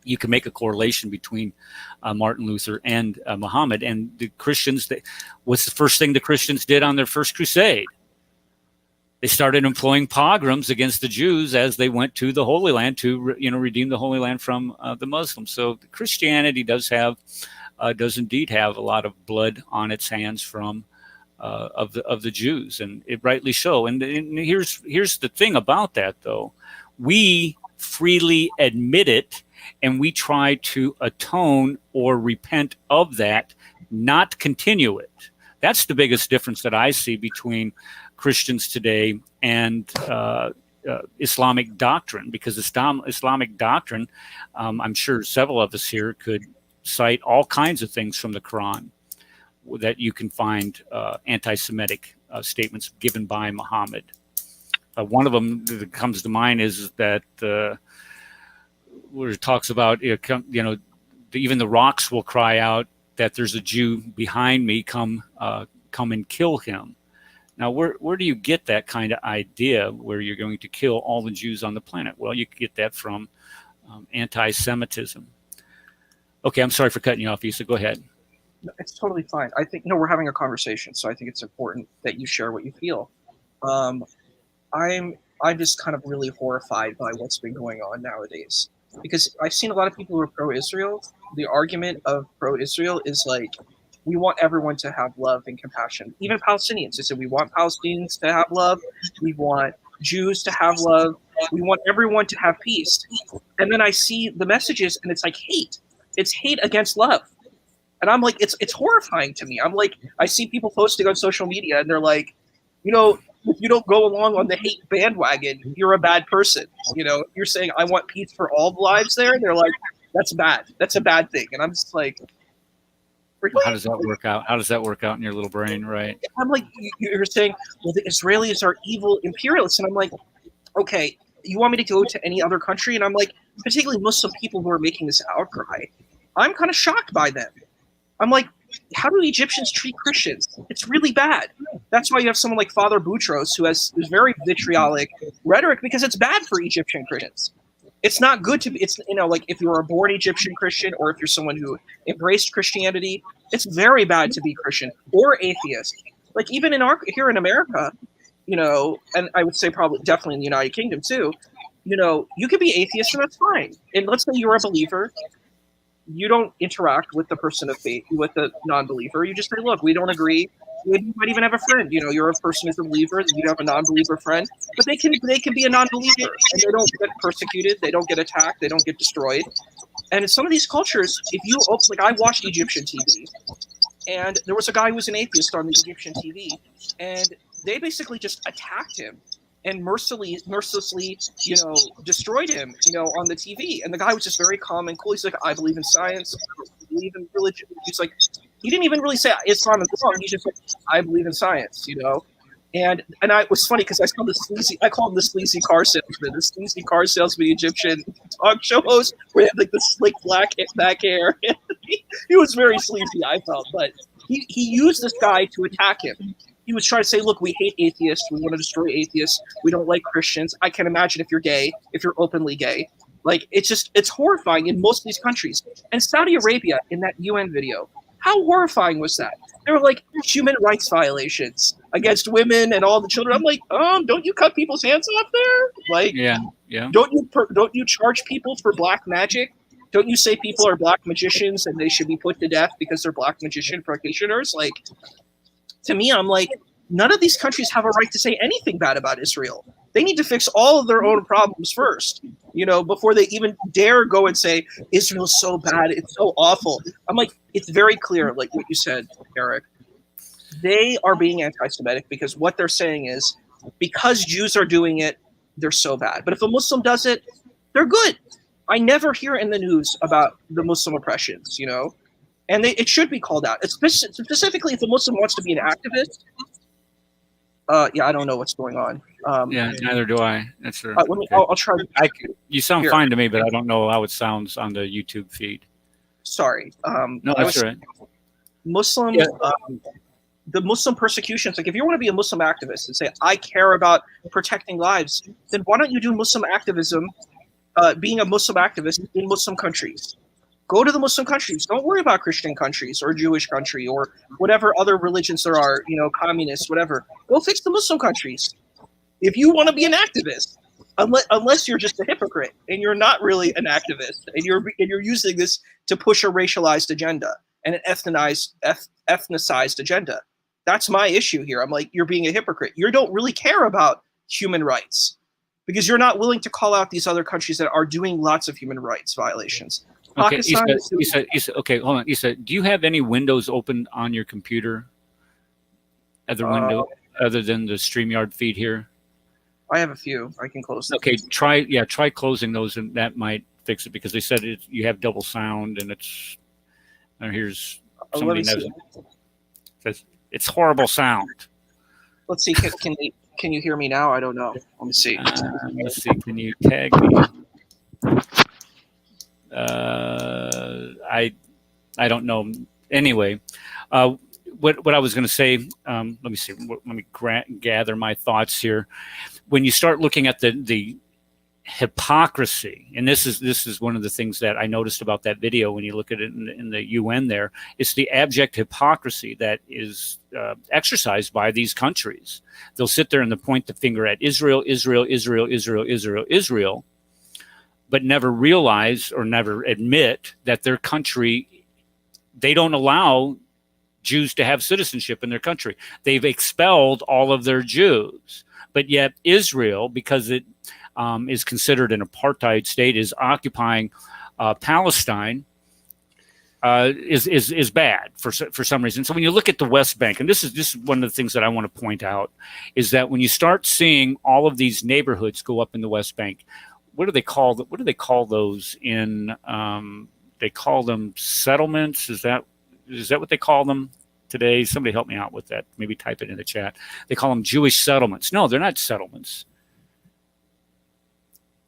you can make a correlation between Martin Luther and Muhammad. And the Christians, what's the first thing the Christians did on their first crusade? They started employing pogroms against the Jews as they went to the Holy Land to, redeem the Holy Land from the Muslims. So Christianity does indeed have a lot of blood on its hands from of the Jews, and it rightly so. And here's the thing about that, though: we freely admit it, and we try to atone or repent of that, not continue it. That's the biggest difference that I see between Christians today and Islamic doctrine, because Islamic doctrine, I'm sure several of us here could cite all kinds of things from the Quran that you can find anti-Semitic statements given by Muhammad. One of them that comes to mind is that where it talks about, even the rocks will cry out that there's a Jew behind me, come and kill him. Now, where do you get that kind of idea where you're going to kill all the Jews on the planet? Well, you get that from anti-Semitism. Okay, I'm sorry for cutting you off, Issa. Go ahead. No, it's totally fine. I think, we're having a conversation, so I think it's important that you share what you feel. I'm just kind of really horrified by what's been going on nowadays, because I've seen a lot of people who are pro-Israel. The argument of pro-Israel is like, we want everyone to have love and compassion. Even Palestinians, they said we want Palestinians to have love. We want Jews to have love. We want everyone to have peace. And then I see the messages, and it's like hate. It's hate against love. And I'm like, it's horrifying to me. I'm like, I see people posting on social media, and they're like, if you don't go along on the hate bandwagon, you're a bad person. You're saying I want peace for all the lives there. And they're like, that's bad. That's a bad thing. And I'm just like, well, how does that work out? How does that work out in your little brain, right? I'm like, you're saying, well, the Israelis are evil imperialists. And I'm like, okay, you want me to go to any other country? And I'm like, particularly Muslim people who are making this outcry, I'm kind of shocked by them. I'm like, how do Egyptians treat Christians? It's really bad. That's why you have someone like Father Boutros, who's very vitriolic rhetoric, because it's bad for Egyptian Christians. It's not good to be, like if you're a born Egyptian Christian, or if you're someone who embraced Christianity, it's very bad to be Christian or atheist. Like even here in America, and I would say definitely in the United Kingdom too, you could be atheist and that's fine. And let's say you're a believer. You don't interact with the person of faith, with the non-believer. You just say, look, we don't agree. You might even have a friend. You're a person who's a believer. You have a non-believer friend, but they can be a non-believer, and they don't get persecuted. They don't get attacked. They don't get destroyed. And in some of these cultures, I watched Egyptian TV, and there was a guy who was an atheist on the Egyptian TV, and they basically just attacked him and mercilessly, destroyed him, on the TV. And the guy was just very calm and cool. He's like, I believe in science. I believe in religion. He's like, he didn't even really say Islam is wrong. He's just like, I believe in science, And it was funny because I called him the sleazy car salesman, the sleazy car salesman Egyptian talk show host, where he had like the slick black hair. He was very sleazy, I felt, but he used this guy to attack him. He was trying to say, look, we hate atheists. We want to destroy atheists. We don't like Christians. I can imagine if you're gay, if you're openly gay. Like, it's horrifying in most of these countries. And Saudi Arabia, in that UN video, how horrifying was that? There were like human rights violations against women and all the children. I'm like, don't you cut people's hands off there? Like, yeah. Don't you charge people for black magic? Don't you say people are black magicians and they should be put to death because they're black magician practitioners? Like, to me, I'm like, none of these countries have a right to say anything bad about Israel. They need to fix all of their own problems first, before they even dare go and say Israel's so bad, it's so awful. I'm like, it's very clear, like what you said, Eric. They are being anti-Semitic because what they're saying is because Jews are doing it, they're so bad. But if a Muslim does it, they're good. I never hear in the news about the Muslim oppressions, and it should be called out. Specifically, if a Muslim wants to be an activist. I don't know what's going on. Yeah, neither do I. That's true. I'll try. You sound Here. fine to me, but I don't know how it sounds on the YouTube feed. Sorry. No, that's right. Muslim. Yeah. The Muslim persecutions. Like, if you want to be a Muslim activist and say I care about protecting lives, then why don't you do Muslim activism? Being a Muslim activist in Muslim countries. Go to the Muslim countries. Don't worry about Christian countries or Jewish country or whatever other religions there are, communists, whatever. Go fix the Muslim countries. If you want to be an activist, unless you're just a hypocrite and you're not really an activist and you're using this to push a racialized agenda and an ethnicized agenda. That's my issue here. I'm like, you're being a hypocrite. You don't really care about human rights because you're not willing to call out these other countries that are doing lots of human rights violations. Okay, okay, hold on. Issa, do you have any windows open on your computer? Other window other than the StreamYard feed here? I have a few. I can close them. Okay, try closing those, and that might fix it because they said you have double sound, and it's. Here's somebody knows. Says it's horrible sound. Let's see. Can you hear me now? I don't know. Let me see. Let's see. Can you tag me? I don't know. Anyway, what I was going to say. Let me see. Let me gather my thoughts here. When you start looking at the hypocrisy, and this is one of the things that I noticed about that video when you look at it in the UN there, it's the abject hypocrisy that is exercised by these countries. They'll sit there and point the finger at Israel, but never realize or never admit that their country, they don't allow Jews to have citizenship in their country. They've expelled all of their Jews, but yet Israel, because it is considered an apartheid state, is occupying Palestine, is bad for some reason. So when you look at the West Bank, and this is one of the things that I want to point out, is that when you start seeing all of these neighborhoods go up in the West Bank, what do they call those in? They call them settlements. Is that what they call them today? Somebody help me out with that. Maybe type it in the chat. They call them Jewish settlements. No, they're not settlements.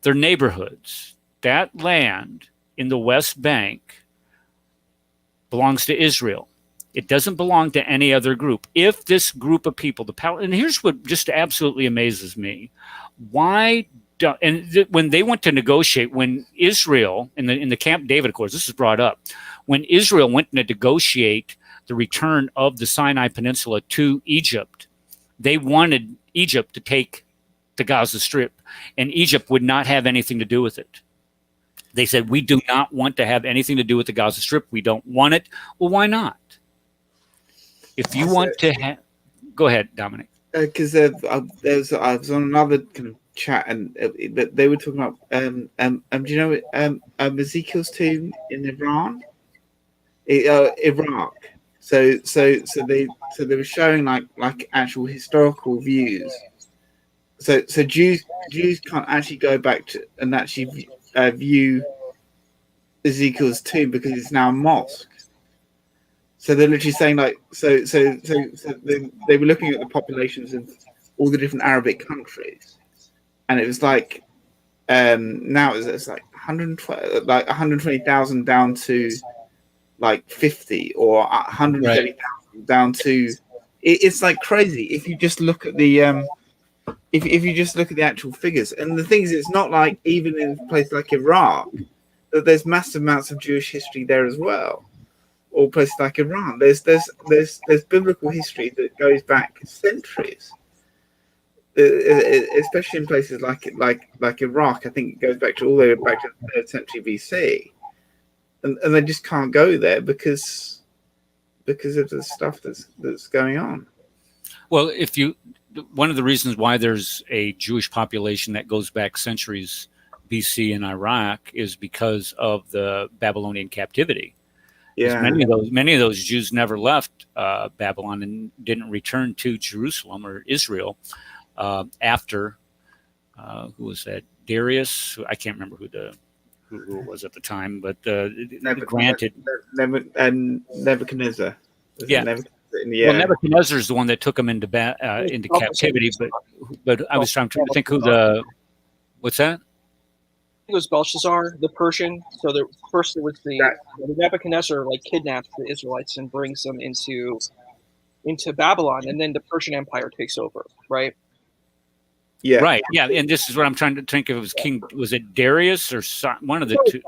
They're neighborhoods. That land in the West Bank belongs to Israel. It doesn't belong to any other group. If this group of people, and here's what just absolutely amazes me: when they went to negotiate, when Israel in the Camp David Accords, this is brought up, when Israel went to negotiate the return of the Sinai Peninsula to Egypt, they wanted Egypt to take the Gaza Strip, and Egypt would not have anything to do with it. They said, we do not want to have anything to do with the Gaza Strip. We don't want it. Well, why not? If you want to go ahead, Dominic. Because I was on another kind of chat, and they were talking about do you know Ezekiel's tomb in Iran, Iraq. So they were showing like actual historical views. So Jews can't actually go back to and actually view Ezekiel's tomb because it's now a mosque. So they're literally saying so they were looking at the populations of all the different Arabic countries, and it was like now it's like 120,000 down to like 50 or 130,000 down to it's like crazy if you just look at the if you just look at the actual figures. And the thing is, it's not like even in a place like Iraq that there's massive amounts of Jewish history there as well, or places like Iran. There's biblical history that goes back centuries, especially in places like Iraq. I think it goes back to all the way back to the 3rd century BC, and they just can't go there because of the stuff that's going on. Well, one of the reasons why there's a Jewish population that goes back centuries BC in Iraq is because of the Babylonian captivity. Yeah. Many of those Jews never left Babylon and didn't return to Jerusalem or Israel after who was that? Darius? I can't remember who it was at the time, but granted, Nebuchadnezzar. Yeah. Well, Nebuchadnezzar is the one that took him into captivity, but I was trying to think who what's that? It was Belshazzar, the Persian. So first there was the Nebuchadnezzar kidnaps the Israelites and brings them into Babylon, and then the Persian Empire takes over, right? Yeah. Right. Yeah, and this is what I'm trying to think of. Was it Darius or one of the two?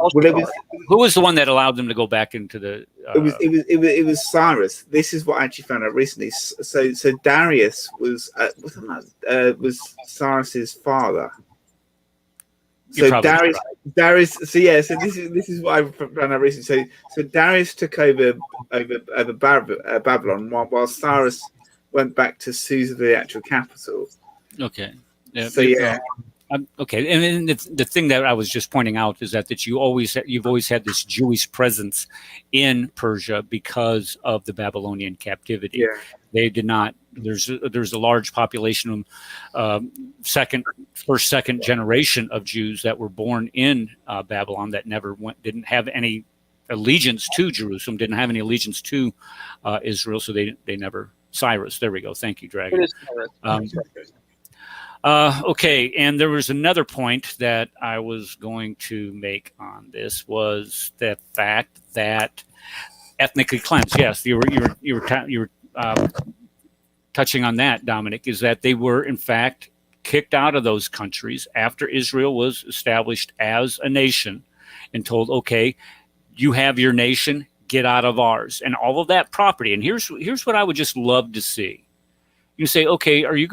Who was the one that allowed them to go back into the? It was Cyrus. This is what I actually found out recently. So Darius was Cyrus's father. So Darius. So yeah. So this is what I found out recently. So Darius took over Babylon while Cyrus went back to Susa, the actual capital. Okay. So yeah. Okay, and then the thing that I was just pointing out is that you've always had this Jewish presence in Persia because of the Babylonian captivity. Yeah. They did not. There's a large population of first, second generation of Jews that were born in Babylon that didn't have any allegiance to Jerusalem, didn't have any allegiance to Israel, so they never. Cyrus. There we go. Thank you, Dragon. It is Cyrus. Okay, and there was another point that I was going to make on this was the fact that ethnically cleansed. Yes, you were touching on that, Dominic. Is that they were in fact kicked out of those countries after Israel was established as a nation, and told, okay, you have your nation, get out of ours, and all of that property. And here's what I would just love to see. You say, okay, are you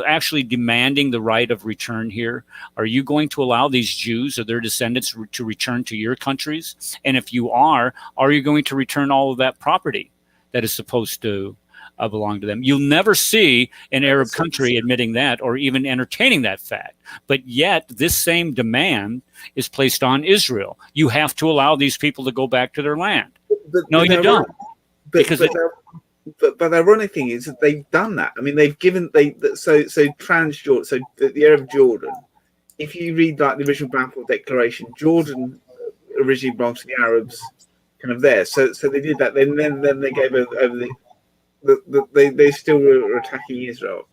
actually demanding the right of return here? Are you going to allow these Jews or their descendants to return to your countries? And if you are you going to return all of that property that is supposed to belong to them? You'll never see an Arab country admitting that or even entertaining that fact. But yet this same demand is placed on Israel. You have to allow these people to go back to their land. No, you don't. But the ironic thing is that they've done that. I mean, so Transjordan, so the area of Jordan. If you read the original Balfour Declaration, Jordan originally belonged to the Arabs, kind of there. So they did that. Then they gave over they still were attacking Israel.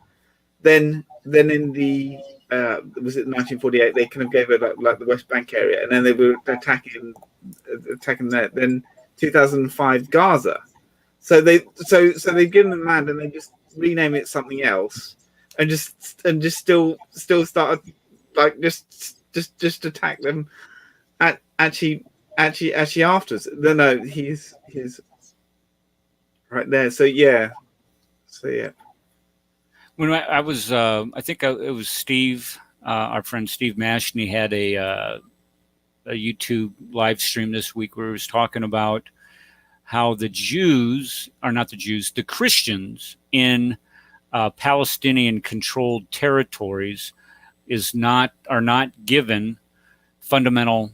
Then in the was it 1948? They kind of gave it like the West Bank area, and then they were attacking that. Then 2005 Gaza. So they've given them land and they just rename it something else, and just still start just attack them. Actually afterwards. No, he's right there. So yeah. When I was, I think it was Steve, our friend Steve Mash, and he had a YouTube live stream this week where he was talking about how the the Christians in Palestinian-controlled territories are not given fundamental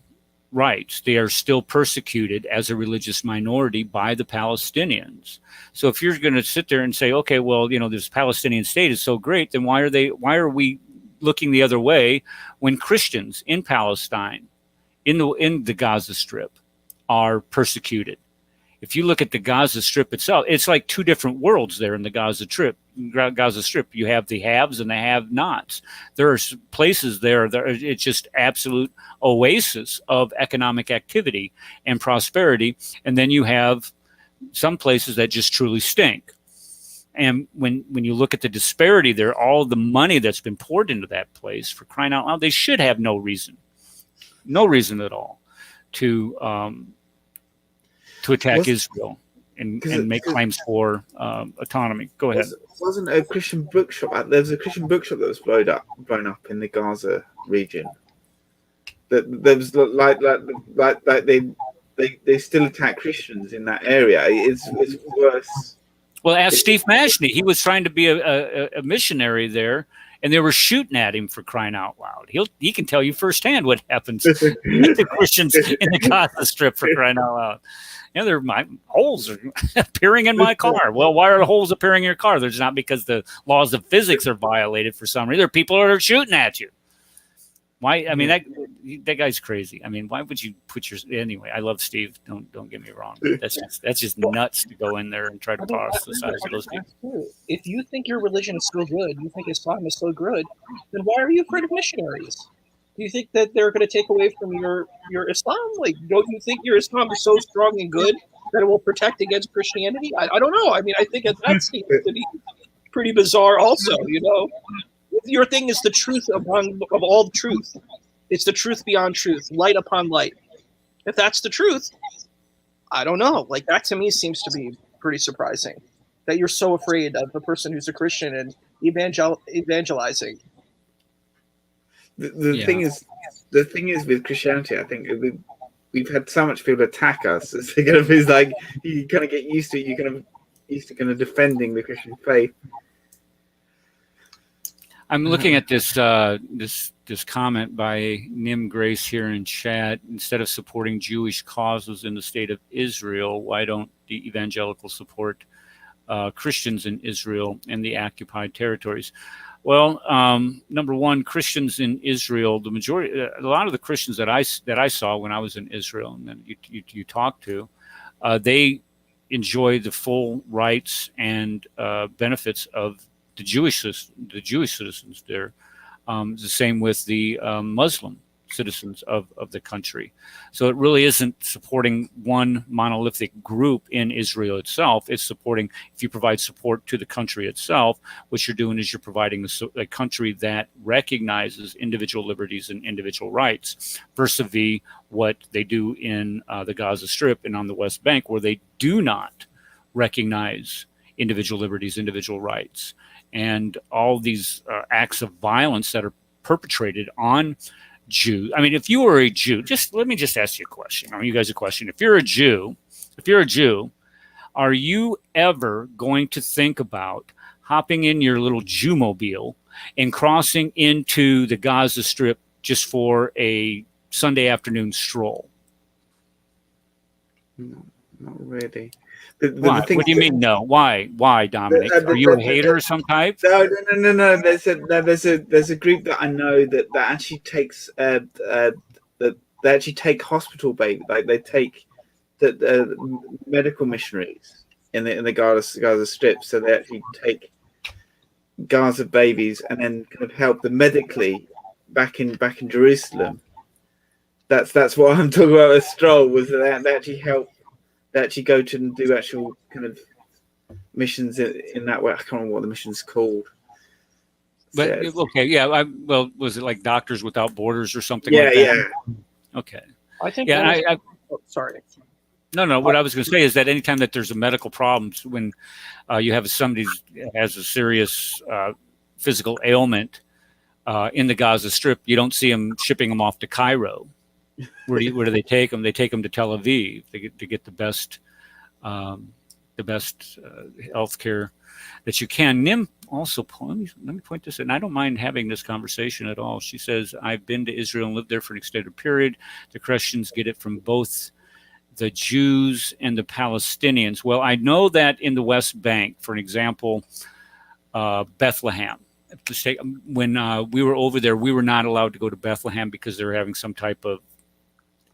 rights. They are still persecuted as a religious minority by the Palestinians. So if you're going to sit there and say, okay, well, this Palestinian state is so great, then why are we looking the other way when Christians in Palestine, in the Gaza Strip, are persecuted? If you look at the Gaza Strip itself, it's like two different worlds there in the Gaza Strip. You have the haves and the have-nots. There are places there that it's just absolute oasis of economic activity and prosperity. And then you have some places that just truly stink. And when you look at the disparity there, all the money that's been poured into that place, for crying out loud, they should have no reason at all to attack Israel and make claims for autonomy. Go ahead. Wasn't a Christian bookshop? There was a Christian bookshop that was blown up in the Gaza region. That there was like they still attack Christians in that area. It's worse. Well, ask Steve Mashney. He was trying to be a missionary there, and they were shooting at him for crying out loud. He can tell you firsthand what happens to Christians in the Gaza Strip for crying out loud. My holes are appearing in my car. Well, why are the holes appearing in your car? There's not because the laws of physics are violated for some reason. There are people that are shooting at you. Why? I mean, that guy's crazy. I mean, why would you put your anyway? I love Steve. Don't get me wrong. That's just nuts to go in there and try to proselytize those people. If you think your religion is so good, you think Islam is so good, then why are you afraid of missionaries? Do you think that they're going to take away from your Islam? Like, don't you think your Islam is so strong and good that it will protect against Christianity? I don't know. I mean, I think that seems to be pretty bizarre also, you know. Your thing is the truth of all truth. It's the truth beyond truth, light upon light. If that's the truth, I don't know. Like, that to me seems to be pretty surprising, that you're so afraid of a person who's a Christian and evangelizing. The thing is with Christianity, I think we've had so much people attack us. It's like you kind of get used to it. You're kind of used to kind of defending the Christian faith. I'm looking at this comment by Nim Grace here in chat. Instead of supporting Jewish causes in the state of Israel, why don't the evangelicals support Christians in Israel and the occupied territories? Well, number one, Christians in Israel, the majority, a lot of the Christians that I saw when I was in Israel and then you talk to, they enjoy the full rights and benefits of the Jewish citizens there. The same with the Muslim citizens of the country. So it really isn't supporting one monolithic group in Israel itself. It's supporting, if you provide support to the country itself, what you're doing is you're providing a country that recognizes individual liberties and individual rights, vis-a-vis what they do in the Gaza Strip and on the West Bank, where they do not recognize individual liberties, individual rights. And all these acts of violence that are perpetrated on Jews. I mean, if you were a Jew, let me ask you a question. You guys a question. If you're a Jew, are you ever going to think about hopping in your little Jew-mobile and crossing into the Gaza Strip just for a Sunday afternoon stroll? No, not really. Why? What do you mean no? Why, Dominic? Are you a hater of some type? No. There's a group that I know that actually takes that they actually take hospital babies, like they take the medical missionaries in the Gaza Strip. So they actually take Gaza babies and then kind of help them medically back in Jerusalem. That's what I'm talking about. A stroll was that they actually help. They actually go to and do actual kind of missions in that way. I can't remember what the mission's called. But okay, yeah. Was it like Doctors Without Borders or something? Yeah, like that? Yeah. Okay. I think. Yeah. Sorry. No. What I was going to say is that anytime that there's a medical problem, when you have somebody has a serious physical ailment in the Gaza Strip, you don't see them shipping them off to Cairo. Where do they take them? They take them to Tel Aviv to get the best health care that you can. Nim also, let me point this out, and I don't mind having this conversation at all. She says, I've been to Israel and lived there for an extended period. The Christians get it from both the Jews and the Palestinians. Well, I know that in the West Bank, for an example, Bethlehem. When we were over there, we were not allowed to go to Bethlehem because they were having some type of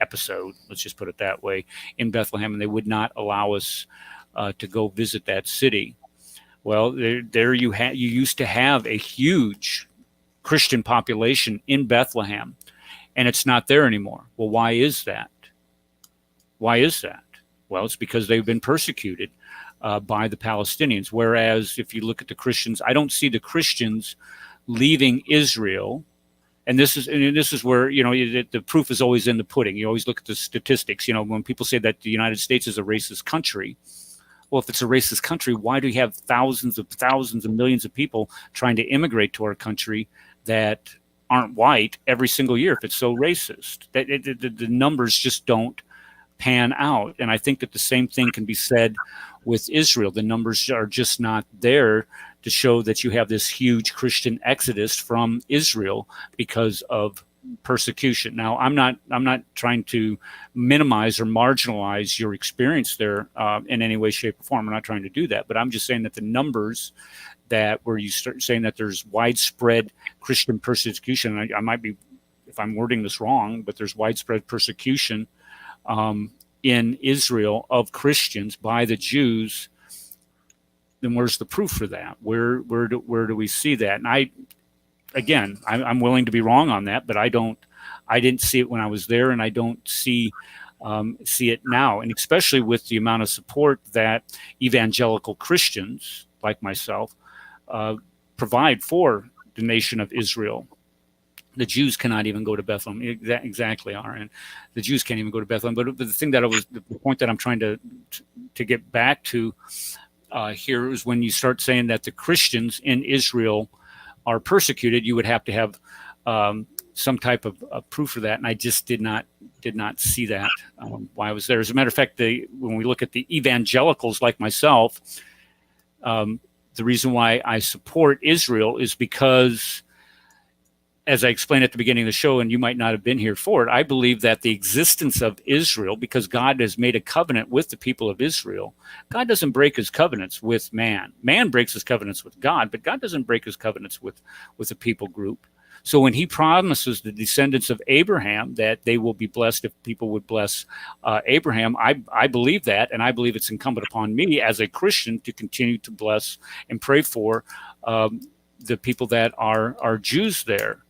episode, let's just put it that way, in Bethlehem, and they would not allow us to go visit that city. Well, there you used to have a huge Christian population in Bethlehem, and it's not there anymore. Well, why is that? Well, it's because they've been persecuted by the Palestinians. Whereas if you look at the Christians, I don't see the Christians leaving Israel. And this is where, the proof is always in the pudding. You always look at the statistics. When people say that the United States is a racist country, well, if it's a racist country, why do you have thousands and millions of people trying to immigrate to our country that aren't white every single year if it's so racist? The numbers just don't pan out. And I think that the same thing can be said with Israel. The numbers are just not there to show that you have this huge Christian exodus from Israel because of persecution. Now, I'm not trying to minimize or marginalize your experience there in any way, shape, or form. I'm not trying to do that, but I'm just saying that the numbers that where you start saying that there's widespread Christian persecution, I might be, if I'm wording this wrong, but there's widespread persecution in Israel of Christians by the Jews, then where's the proof for that? Where do we see that? And I'm willing to be wrong on that, but I didn't see it when I was there, and I don't see it now. And especially with the amount of support that evangelical Christians like myself provide for the nation of Israel. The Jews cannot even go to Bethlehem. Exactly, Aaron. The Jews can't even go to Bethlehem. But the thing that the point that I'm trying to get back to here is when you start saying that the Christians in Israel are persecuted, you would have to have some type of proof for that, and I just did not see that while I was there. As a matter of fact, when we look at the evangelicals like myself, the reason why I support Israel is because, as I explained at the beginning of the show, and you might not have been here for it, I believe that the existence of Israel, because God has made a covenant with the people of Israel, God doesn't break his covenants with man. Man breaks his covenants with God, but God doesn't break his covenants with a people group. So when he promises the descendants of Abraham that they will be blessed if people would bless Abraham, I believe that, and I believe it's incumbent upon me as a Christian to continue to bless and pray for the people that are Jews there.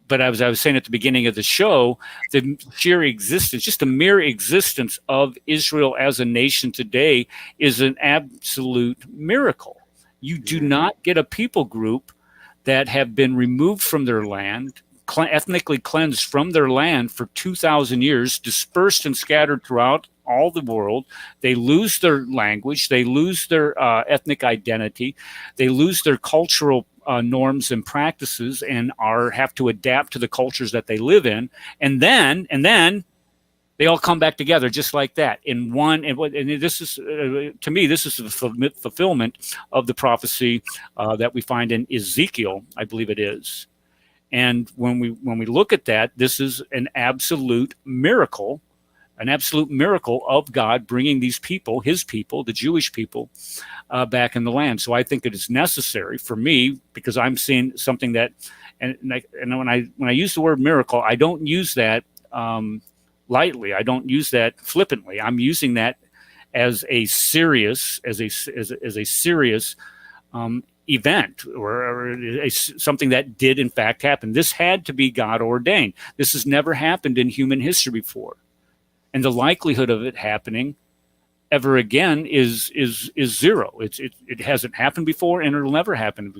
But as I was saying at the beginning of the show, the sheer existence, just the mere existence of Israel as a nation today is an absolute miracle. You do not get a people group that have been removed from their land, ethnically cleansed from their land for 2,000 years, dispersed and scattered throughout all the world. They lose their language, they lose their ethnic identity, they lose their cultural norms and practices, and have to adapt to the cultures that they live in, and then they all come back together just like that in one. And this is, to me, this is the fulfillment of the prophecy that we find in Ezekiel, I believe it is. And when we look at that, this is an absolute miracle of God bringing these people, his people, the Jewish people, back in the land. So I think it is necessary for me, because I'm seeing something that, and when I use the word miracle, I don't use that lightly. I don't use that flippantly. I'm using that as a serious event, or something that did in fact happen. This had to be God ordained. This has never happened in human history before. And the likelihood of it happening ever again is zero. It hasn't happened before, and it'll never happen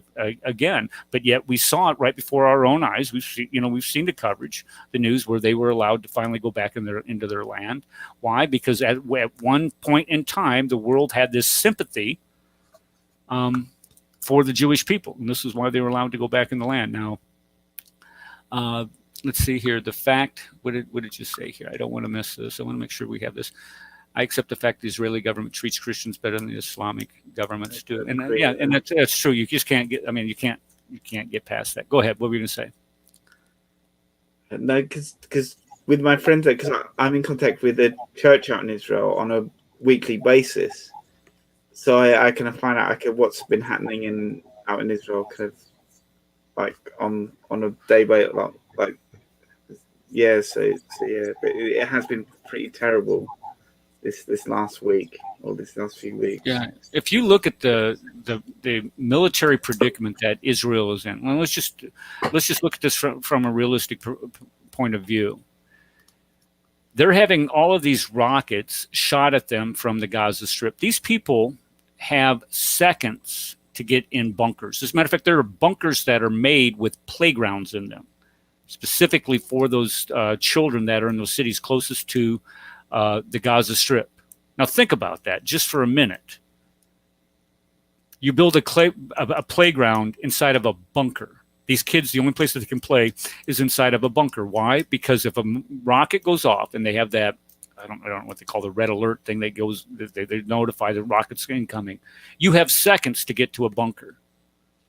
again. But yet we saw it right before our own eyes. We've seen the coverage, the news, where they were allowed to finally go back into their land. Why? Because at one point in time, the world had this sympathy for the Jewish people, and this is why they were allowed to go back in the land. Now, let's see here. The fact, what did you say here? I don't want to miss this. I want to make sure we have this. I accept the fact the Israeli government treats Christians better than the Islamic governments do. And and that's true. You just can't get, you can't get past that. Go ahead. What were you going to say? No, because with my friends, because I'm in contact with the church out in Israel on a weekly basis. So I kind of find out what's been happening out in Israel, kind of like on a day by like yeah. So yeah, but it has been pretty terrible this last week, or this last few weeks. Yeah, if you look at the military predicament that Israel is in, well, let's just look at this from a realistic point of view. They're having all of these rockets shot at them from the Gaza Strip. These people have seconds to get in bunkers. As a matter of fact, there are bunkers that are made with playgrounds in them, specifically for those children that are in those cities closest to the Gaza Strip. Now think about that just for a minute. You build a playground inside of a bunker. These kids, the only place that they can play is inside of a bunker. Why? Because if a rocket goes off and they have that, I don't know what they call the red alert thing that goes, they notify the rocket's incoming. You have seconds to get to a bunker.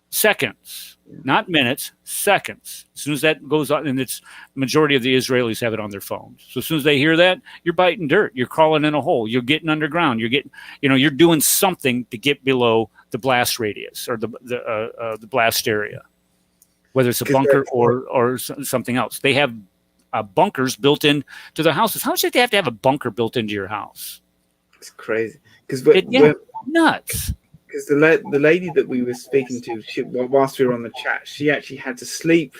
Seconds, not minutes, seconds. As soon as that goes on, and it's the majority of the Israelis have it on their phones. So as soon as they hear that, you're biting dirt, you're crawling in a hole, you're getting underground, you're doing something to get below the blast radius or the blast area, whether it's a bunker or something else. They have bunkers built in to their houses. How much do they have to have a bunker built into your house? It's crazy because nuts. Because the lady that we were speaking to, whilst we were on the chat, she actually had to sleep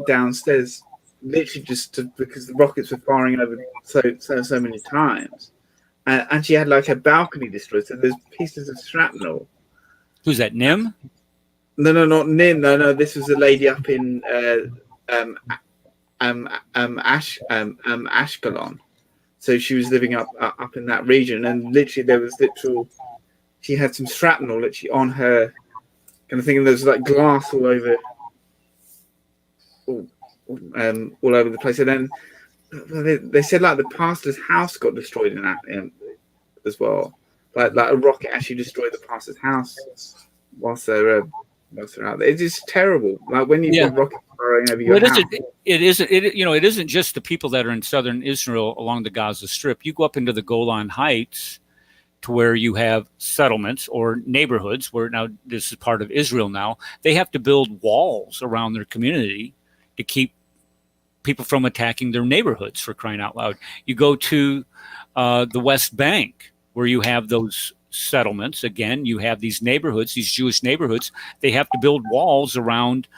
downstairs, literally because the rockets were firing over so many times, and she had like her balcony destroyed. So there's pieces of shrapnel. Who's that? Nim? No, not Nim. No. This was a lady up in Ashkelon. So she was living up in that region, and literally there was she had some shrapnel literally on her kind of thing, and there was like glass all over the place. And then they said like the pastor's house got destroyed in that as well. Like a rocket actually destroyed the pastor's house whilst they're out there. It's just terrible. Like when you've got rockets firing over your house. It isn't just the people that are in southern Israel along the Gaza Strip. You go up into the Golan Heights, to where you have settlements or neighborhoods where now this is part of Israel now. They have to build walls around their community to keep people from attacking their neighborhoods, for crying out loud. You go to the West Bank where you have those settlements. Again, you have these neighborhoods, these Jewish neighborhoods. They have to build walls around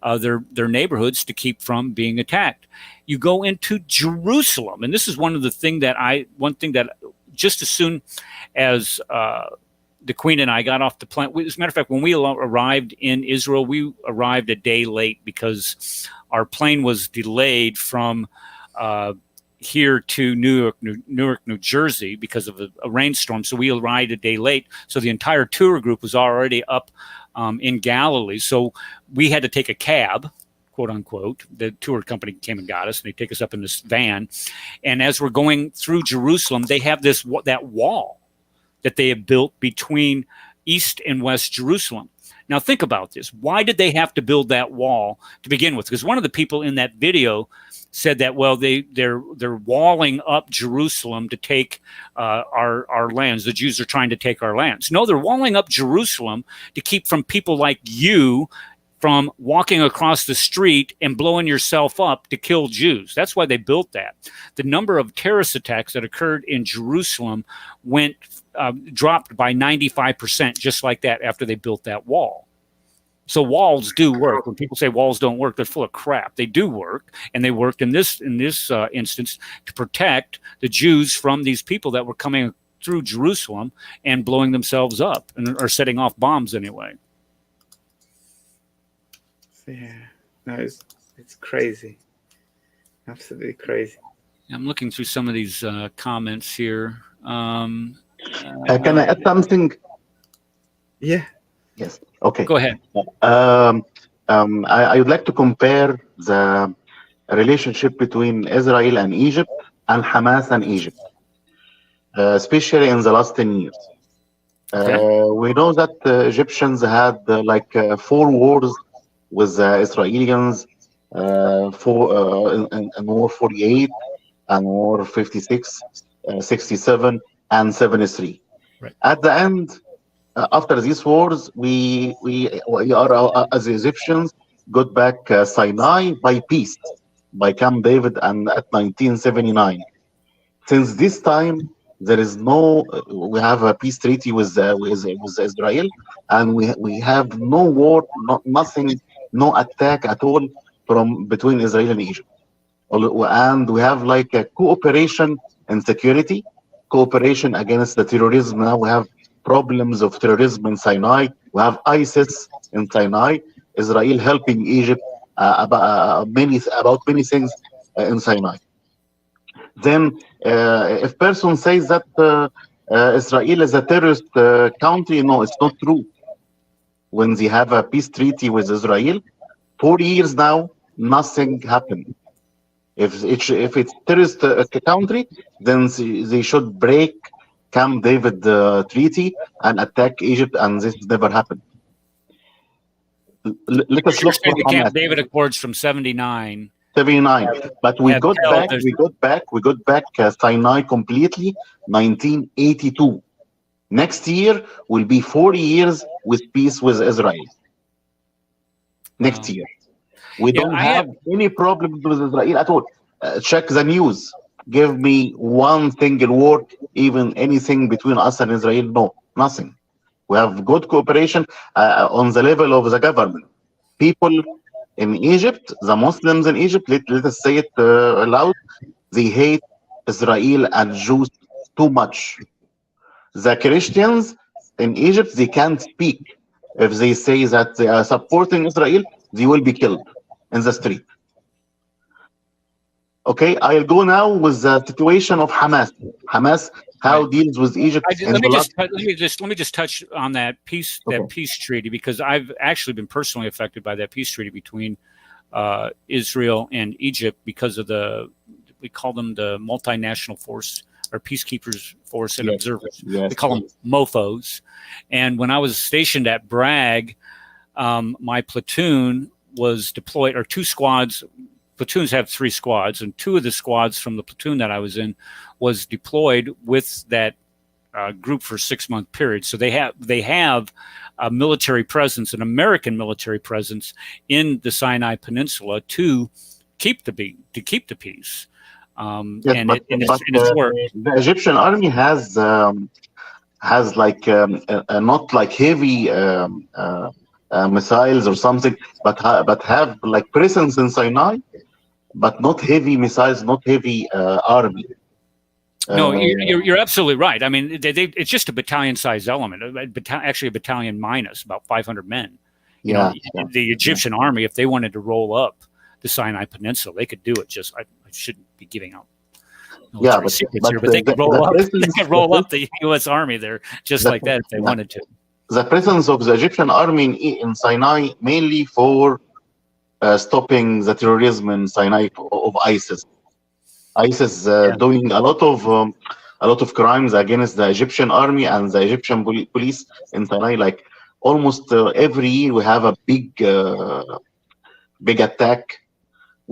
their neighborhoods to keep from being attacked. You go into Jerusalem, and this is one thing that just as soon as the Queen and I got off the plane, as a matter of fact, when we arrived in Israel, we arrived a day late because our plane was delayed from here to Newark, New Jersey, because of a rainstorm. So we arrived a day late. So the entire tour group was already up in Galilee. So we had to take a cab, quote unquote. The tour company came and got us, and they take us up in this van. And as we're going through Jerusalem, they have that wall that they have built between East and West Jerusalem. Now think about this. Why did they have to build that wall to begin with? Because one of the people in that video said that, well, they're walling up Jerusalem to take our lands. The Jews are trying to take our lands. No, they're walling up Jerusalem to keep from people like you from walking across the street and blowing yourself up to kill Jews. That's why they built that. The number of terrorist attacks that occurred in Jerusalem dropped by 95% just like that after they built that wall. So walls do work. When people say walls don't work, they're full of crap. They do work, and they worked in this instance to protect the Jews from these people that were coming through Jerusalem and blowing themselves up or setting off bombs anyway. Yeah, no, it's crazy, absolutely crazy. I'm looking through some of these comments here. Can I add something? Yeah. Yes. Okay. Go ahead. I would like to compare the relationship between Israel and Egypt and Hamas and Egypt, especially in the last 10 years. We know that Egyptians had 4 wars with Israelis, in War 48 and War 56, 67, and 73. Right. At the end, after these wars, we are, as Egyptians, got back Sinai by peace, by Camp David, and at 1979. Since this time, there is we have a peace treaty with Israel, and we have no war, nothing, no attack at all between Israel and Egypt. And we have a cooperation in security, cooperation against the terrorism. Now we have problems of terrorism in Sinai. We have ISIS in Sinai. Israel helping Egypt about many things in Sinai. Then, if person says that Israel is a terrorist country, no, it's not true. when they have a peace treaty with Israel. 4 years now, nothing happened. If it's terrorist country, then they should break Camp David treaty and attack Egypt, and this never happened. Let us look for the Hamas. Camp David Accords from 79. 79, but we got back Sinai completely 1982. Next year will be 40 years with peace with Israel. Next year. We don't have any problem with Israel at all. Check the news. Give me one single word, even anything between us and Israel. No, nothing. We have good cooperation on the level of the government. People in Egypt, the Muslims in Egypt, let us say it aloud, they hate Israel and Jews too much. The Christians in Egypt, they can't speak. If they say that they are supporting Israel, they will be killed in the street. Okay, I'll go now with the situation of Hamas. Hamas, how deals with Egypt. Let me just touch on that peace treaty, because I've actually been personally affected by that peace treaty between Israel and Egypt because of we call them the multinational force or peacekeepers force and observers. Yes. We call them MOFOs. And when I was stationed at Bragg, my platoon was deployed, or two squads. Platoons have 3 squads, and 2 of the squads from the platoon that I was in was deployed with that group for a 6-month period. So they have a military presence, an American military presence in the Sinai Peninsula to keep the peace. The Egyptian army has like not like heavy missiles or something, but have like presence in Sinai, but not heavy missiles, not heavy army. No, you're absolutely right. I mean, it's just a battalion-sized element. Actually, a battalion minus about 500 men. You know, the Egyptian army, if they wanted to roll up the Sinai Peninsula, they could do it. Just I shouldn't be giving out secrets here, but they could roll up the U.S. Army there just like that if they wanted to. The presence of the Egyptian army in Sinai mainly for stopping the terrorism in Sinai of ISIS. ISIS doing a lot of crimes against the Egyptian army and the Egyptian police in Sinai. Like almost every year we have a big attack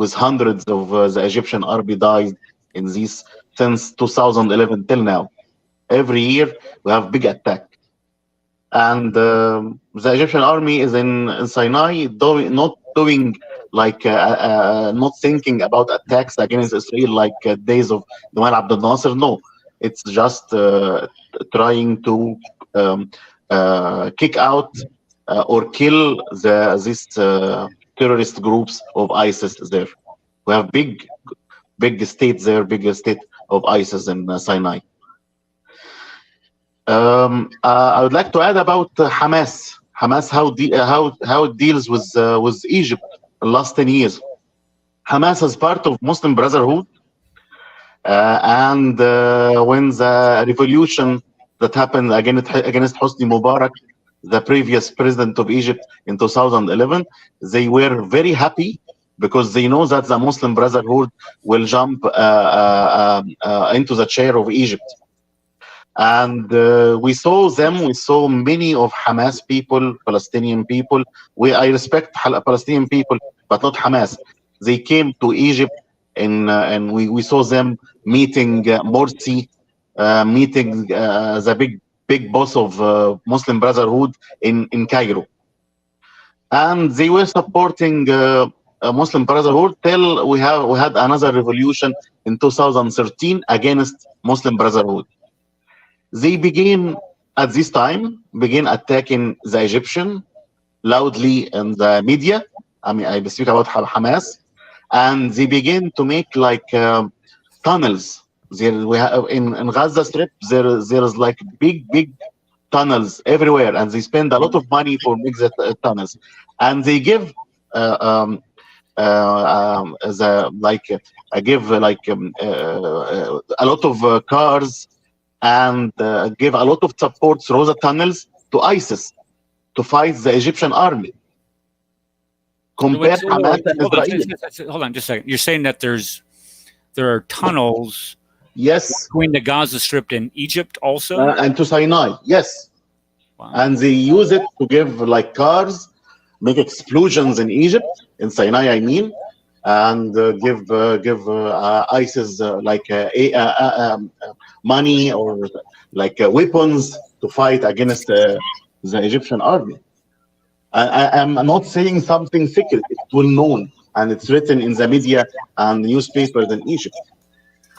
with hundreds of the Egyptian army died in this since 2011 till now. Every year we have big attack. And the Egyptian army is in Sinai not thinking about attacks against Israel like days of Gamal Abdel Nasser. No, it's just trying to kick out or kill these terrorist groups of ISIS there. We have big states there, big state of ISIS in Sinai. I would like to add about Hamas. Hamas, how it deals with Egypt in the last 10 years. Hamas is part of Muslim Brotherhood, and when the revolution that happened against Hosni Mubarak, the previous president of Egypt, in 2011, they were very happy because they know that the Muslim Brotherhood will jump into the chair of Egypt. And we saw many of Hamas people, Palestinian people. I respect Palestinian people, but not Hamas. They came to Egypt, and we saw them meeting Morsi, meeting the big boss of Muslim Brotherhood in Cairo. And they were supporting Muslim Brotherhood till we had another revolution in 2013 against Muslim Brotherhood. They began attacking the Egyptian loudly in the media. I mean, I speak about Hamas, and they began to make like tunnels. In Gaza Strip, there is like big tunnels everywhere, and they spend a lot of money for make the tunnels, and they give a lot of cars and give a lot of support through the tunnels to ISIS. to fight the Egyptian army. Compare Hamas and Israel. Hold on just a second. You're saying that there are tunnels between the Gaza Strip and Egypt also? And to Sinai, yes. Wow. And they use it to give like cars, make explosions in Egypt, in Sinai I mean, and give ISIS money or like weapons to fight against the Egyptian army. I'm not saying something secret. It's well known and it's written in the media and newspapers in Egypt.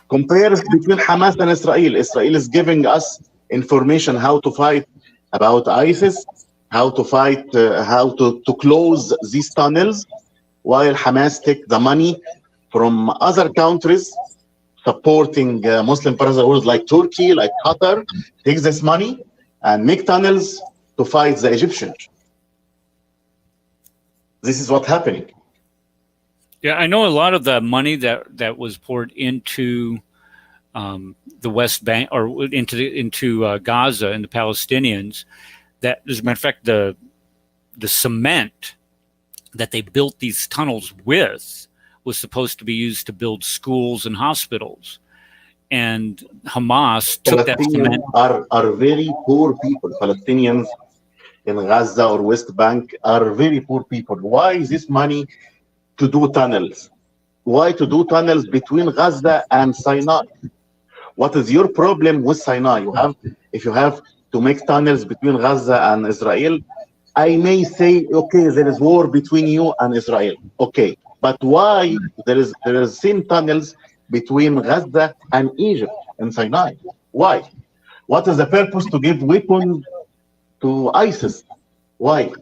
Compare between Hamas and Israel. Israel is giving us information how to fight about ISIS, how to fight, how to close these tunnels, while Hamas take the money from other countries supporting Muslim Brotherhood like Turkey, like Qatar, takes this money and make tunnels to fight the Egyptians. This is what's happening. Yeah, I know a lot of the money that was poured into the West Bank or into Gaza and the Palestinians. That, as a matter of fact, the cement that they built these tunnels with was supposed to be used to build schools and hospitals. And Hamas took that cement. Are very poor people. Palestinians in Gaza or West Bank are very poor people. Why is this money to do tunnels? Why to do tunnels between Gaza and Sinai? What is your problem with Sinai? If you have to make tunnels between Gaza and Israel, I may say, okay, there is war between you and Israel. Okay, but why there is same tunnels between Gaza and Egypt and Sinai? Why? What is the purpose to give weapons to ISIS? Why?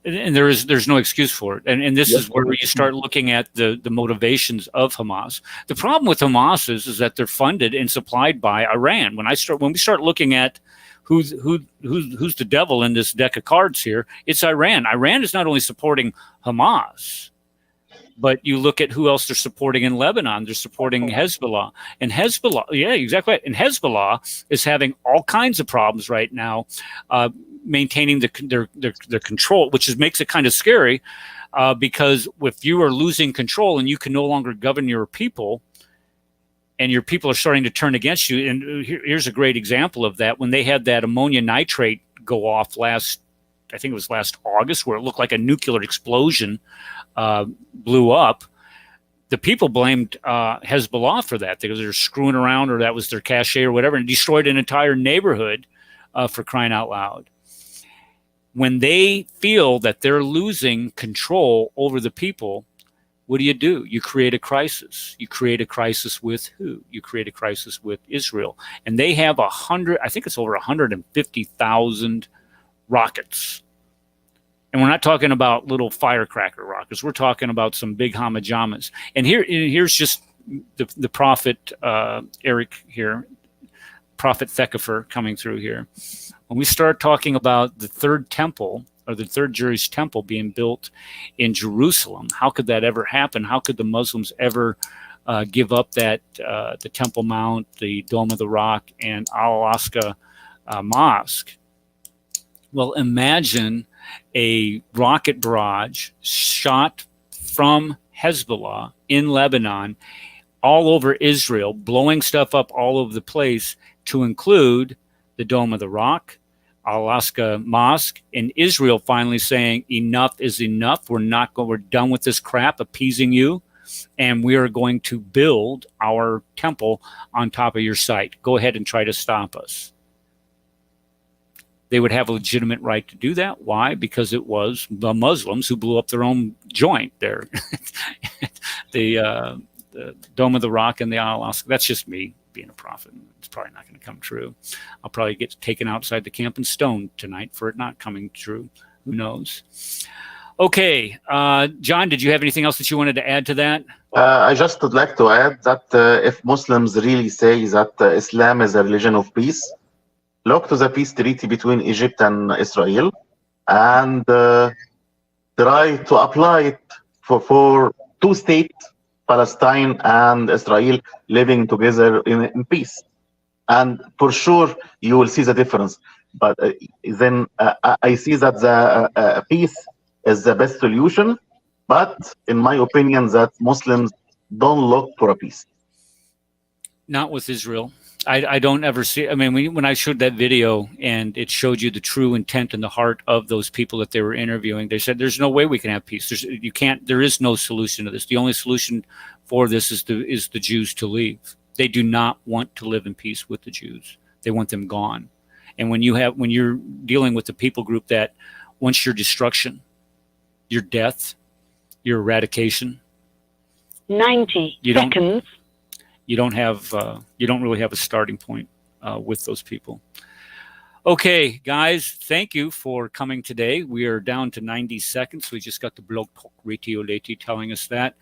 And there's no excuse for it. And this is where you start looking at the motivations of Hamas. The problem with Hamas is that they're funded and supplied by Iran. When we start looking at who's the devil in this deck of cards here, it's Iran. Iran is not only supporting Hamas, but you look at who else they're supporting in Lebanon. They're supporting Hezbollah. And Hezbollah, yeah, exactly right. And Hezbollah is having all kinds of problems right now, maintaining their control, which makes it kind of scary, because if you are losing control and you can no longer govern your people, and your people are starting to turn against you. And here's a great example of that. When they had that ammonia nitrate go off last August, where it looked like a nuclear explosion blew up, the people blamed Hezbollah for that, because they're screwing around, or that was their cache or whatever, and destroyed an entire neighborhood, for crying out loud. When they feel that they're losing control over the people, what do? You create a crisis. You create a crisis with who? You create a crisis with Israel. And they have I think it's over 150,000 rockets. And we're not talking about little firecracker rockets. We're talking about some big hamajamas. And here's just the prophet, Eric here, Prophet Thekeffer coming through here. When we start talking about the third temple, or the third Jewish temple being built in Jerusalem, how could that ever happen? How could the Muslims ever give up that the Temple Mount, the Dome of the Rock, and Al-Aqsa Mosque? Well, imagine a rocket barrage shot from Hezbollah in Lebanon all over Israel, blowing stuff up all over the place, to include the Dome of the Rock, Al-Aqsa Mosque, and Israel finally saying enough is enough. We're done with this crap appeasing you, and we are going to build our temple on top of your site. Go ahead and try to stop us. They would have a legitimate right to do that. Why? Because it was the Muslims who blew up their own joint there. The Dome of the Rock and the Al-Aqsa. That's just me being a prophet. It's probably not going to come true. I'll probably get taken outside the camp and stoned tonight for it not coming true. Who knows? Okay, John, did you have anything else that you wanted to add to that? I just would like to add that if Muslims really say that Islam is a religion of peace, look to the peace treaty between Egypt and Israel, and try to apply it for two states, Palestine and Israel, living together in peace. And for sure, you will see the difference. But then I see that the peace is the best solution. But in my opinion, that Muslims don't look for a peace. Not with Israel. I don't ever see. I mean, when I showed that video and it showed you the true intent and the heart of those people that they were interviewing, they said, "There's no way we can have peace. You can't. There is no solution to this. The only solution for this is the Jews to leave. They do not want to live in peace with the Jews. They want them gone. And when you're dealing with the people group that wants your destruction, your death, your eradication, 90 seconds. You don't really have a starting point with those people. Okay, guys, thank you for coming today. We are down to 90 seconds. We just got the Blog Talk Radio Lady telling us that.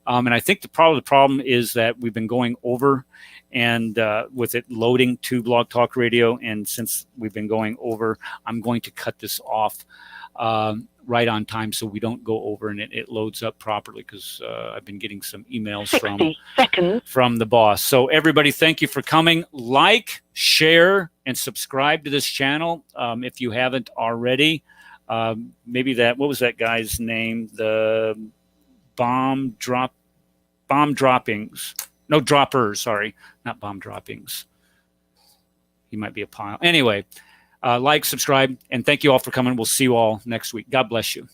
And I think the problem is that we've been going over and with it loading to Blog Talk Radio. And since we've been going over, I'm going to cut this off right on time so we don't go over and it loads up properly, because I've been getting some emails from the boss. So everybody, thank you for coming. Like, share, and subscribe to this channel if you haven't already. Maybe what was that guy's name? The droppers, sorry, not bomb droppings. He might be a pile. Anyway, like, subscribe, and thank you all for coming. We'll see you all next week. God bless you.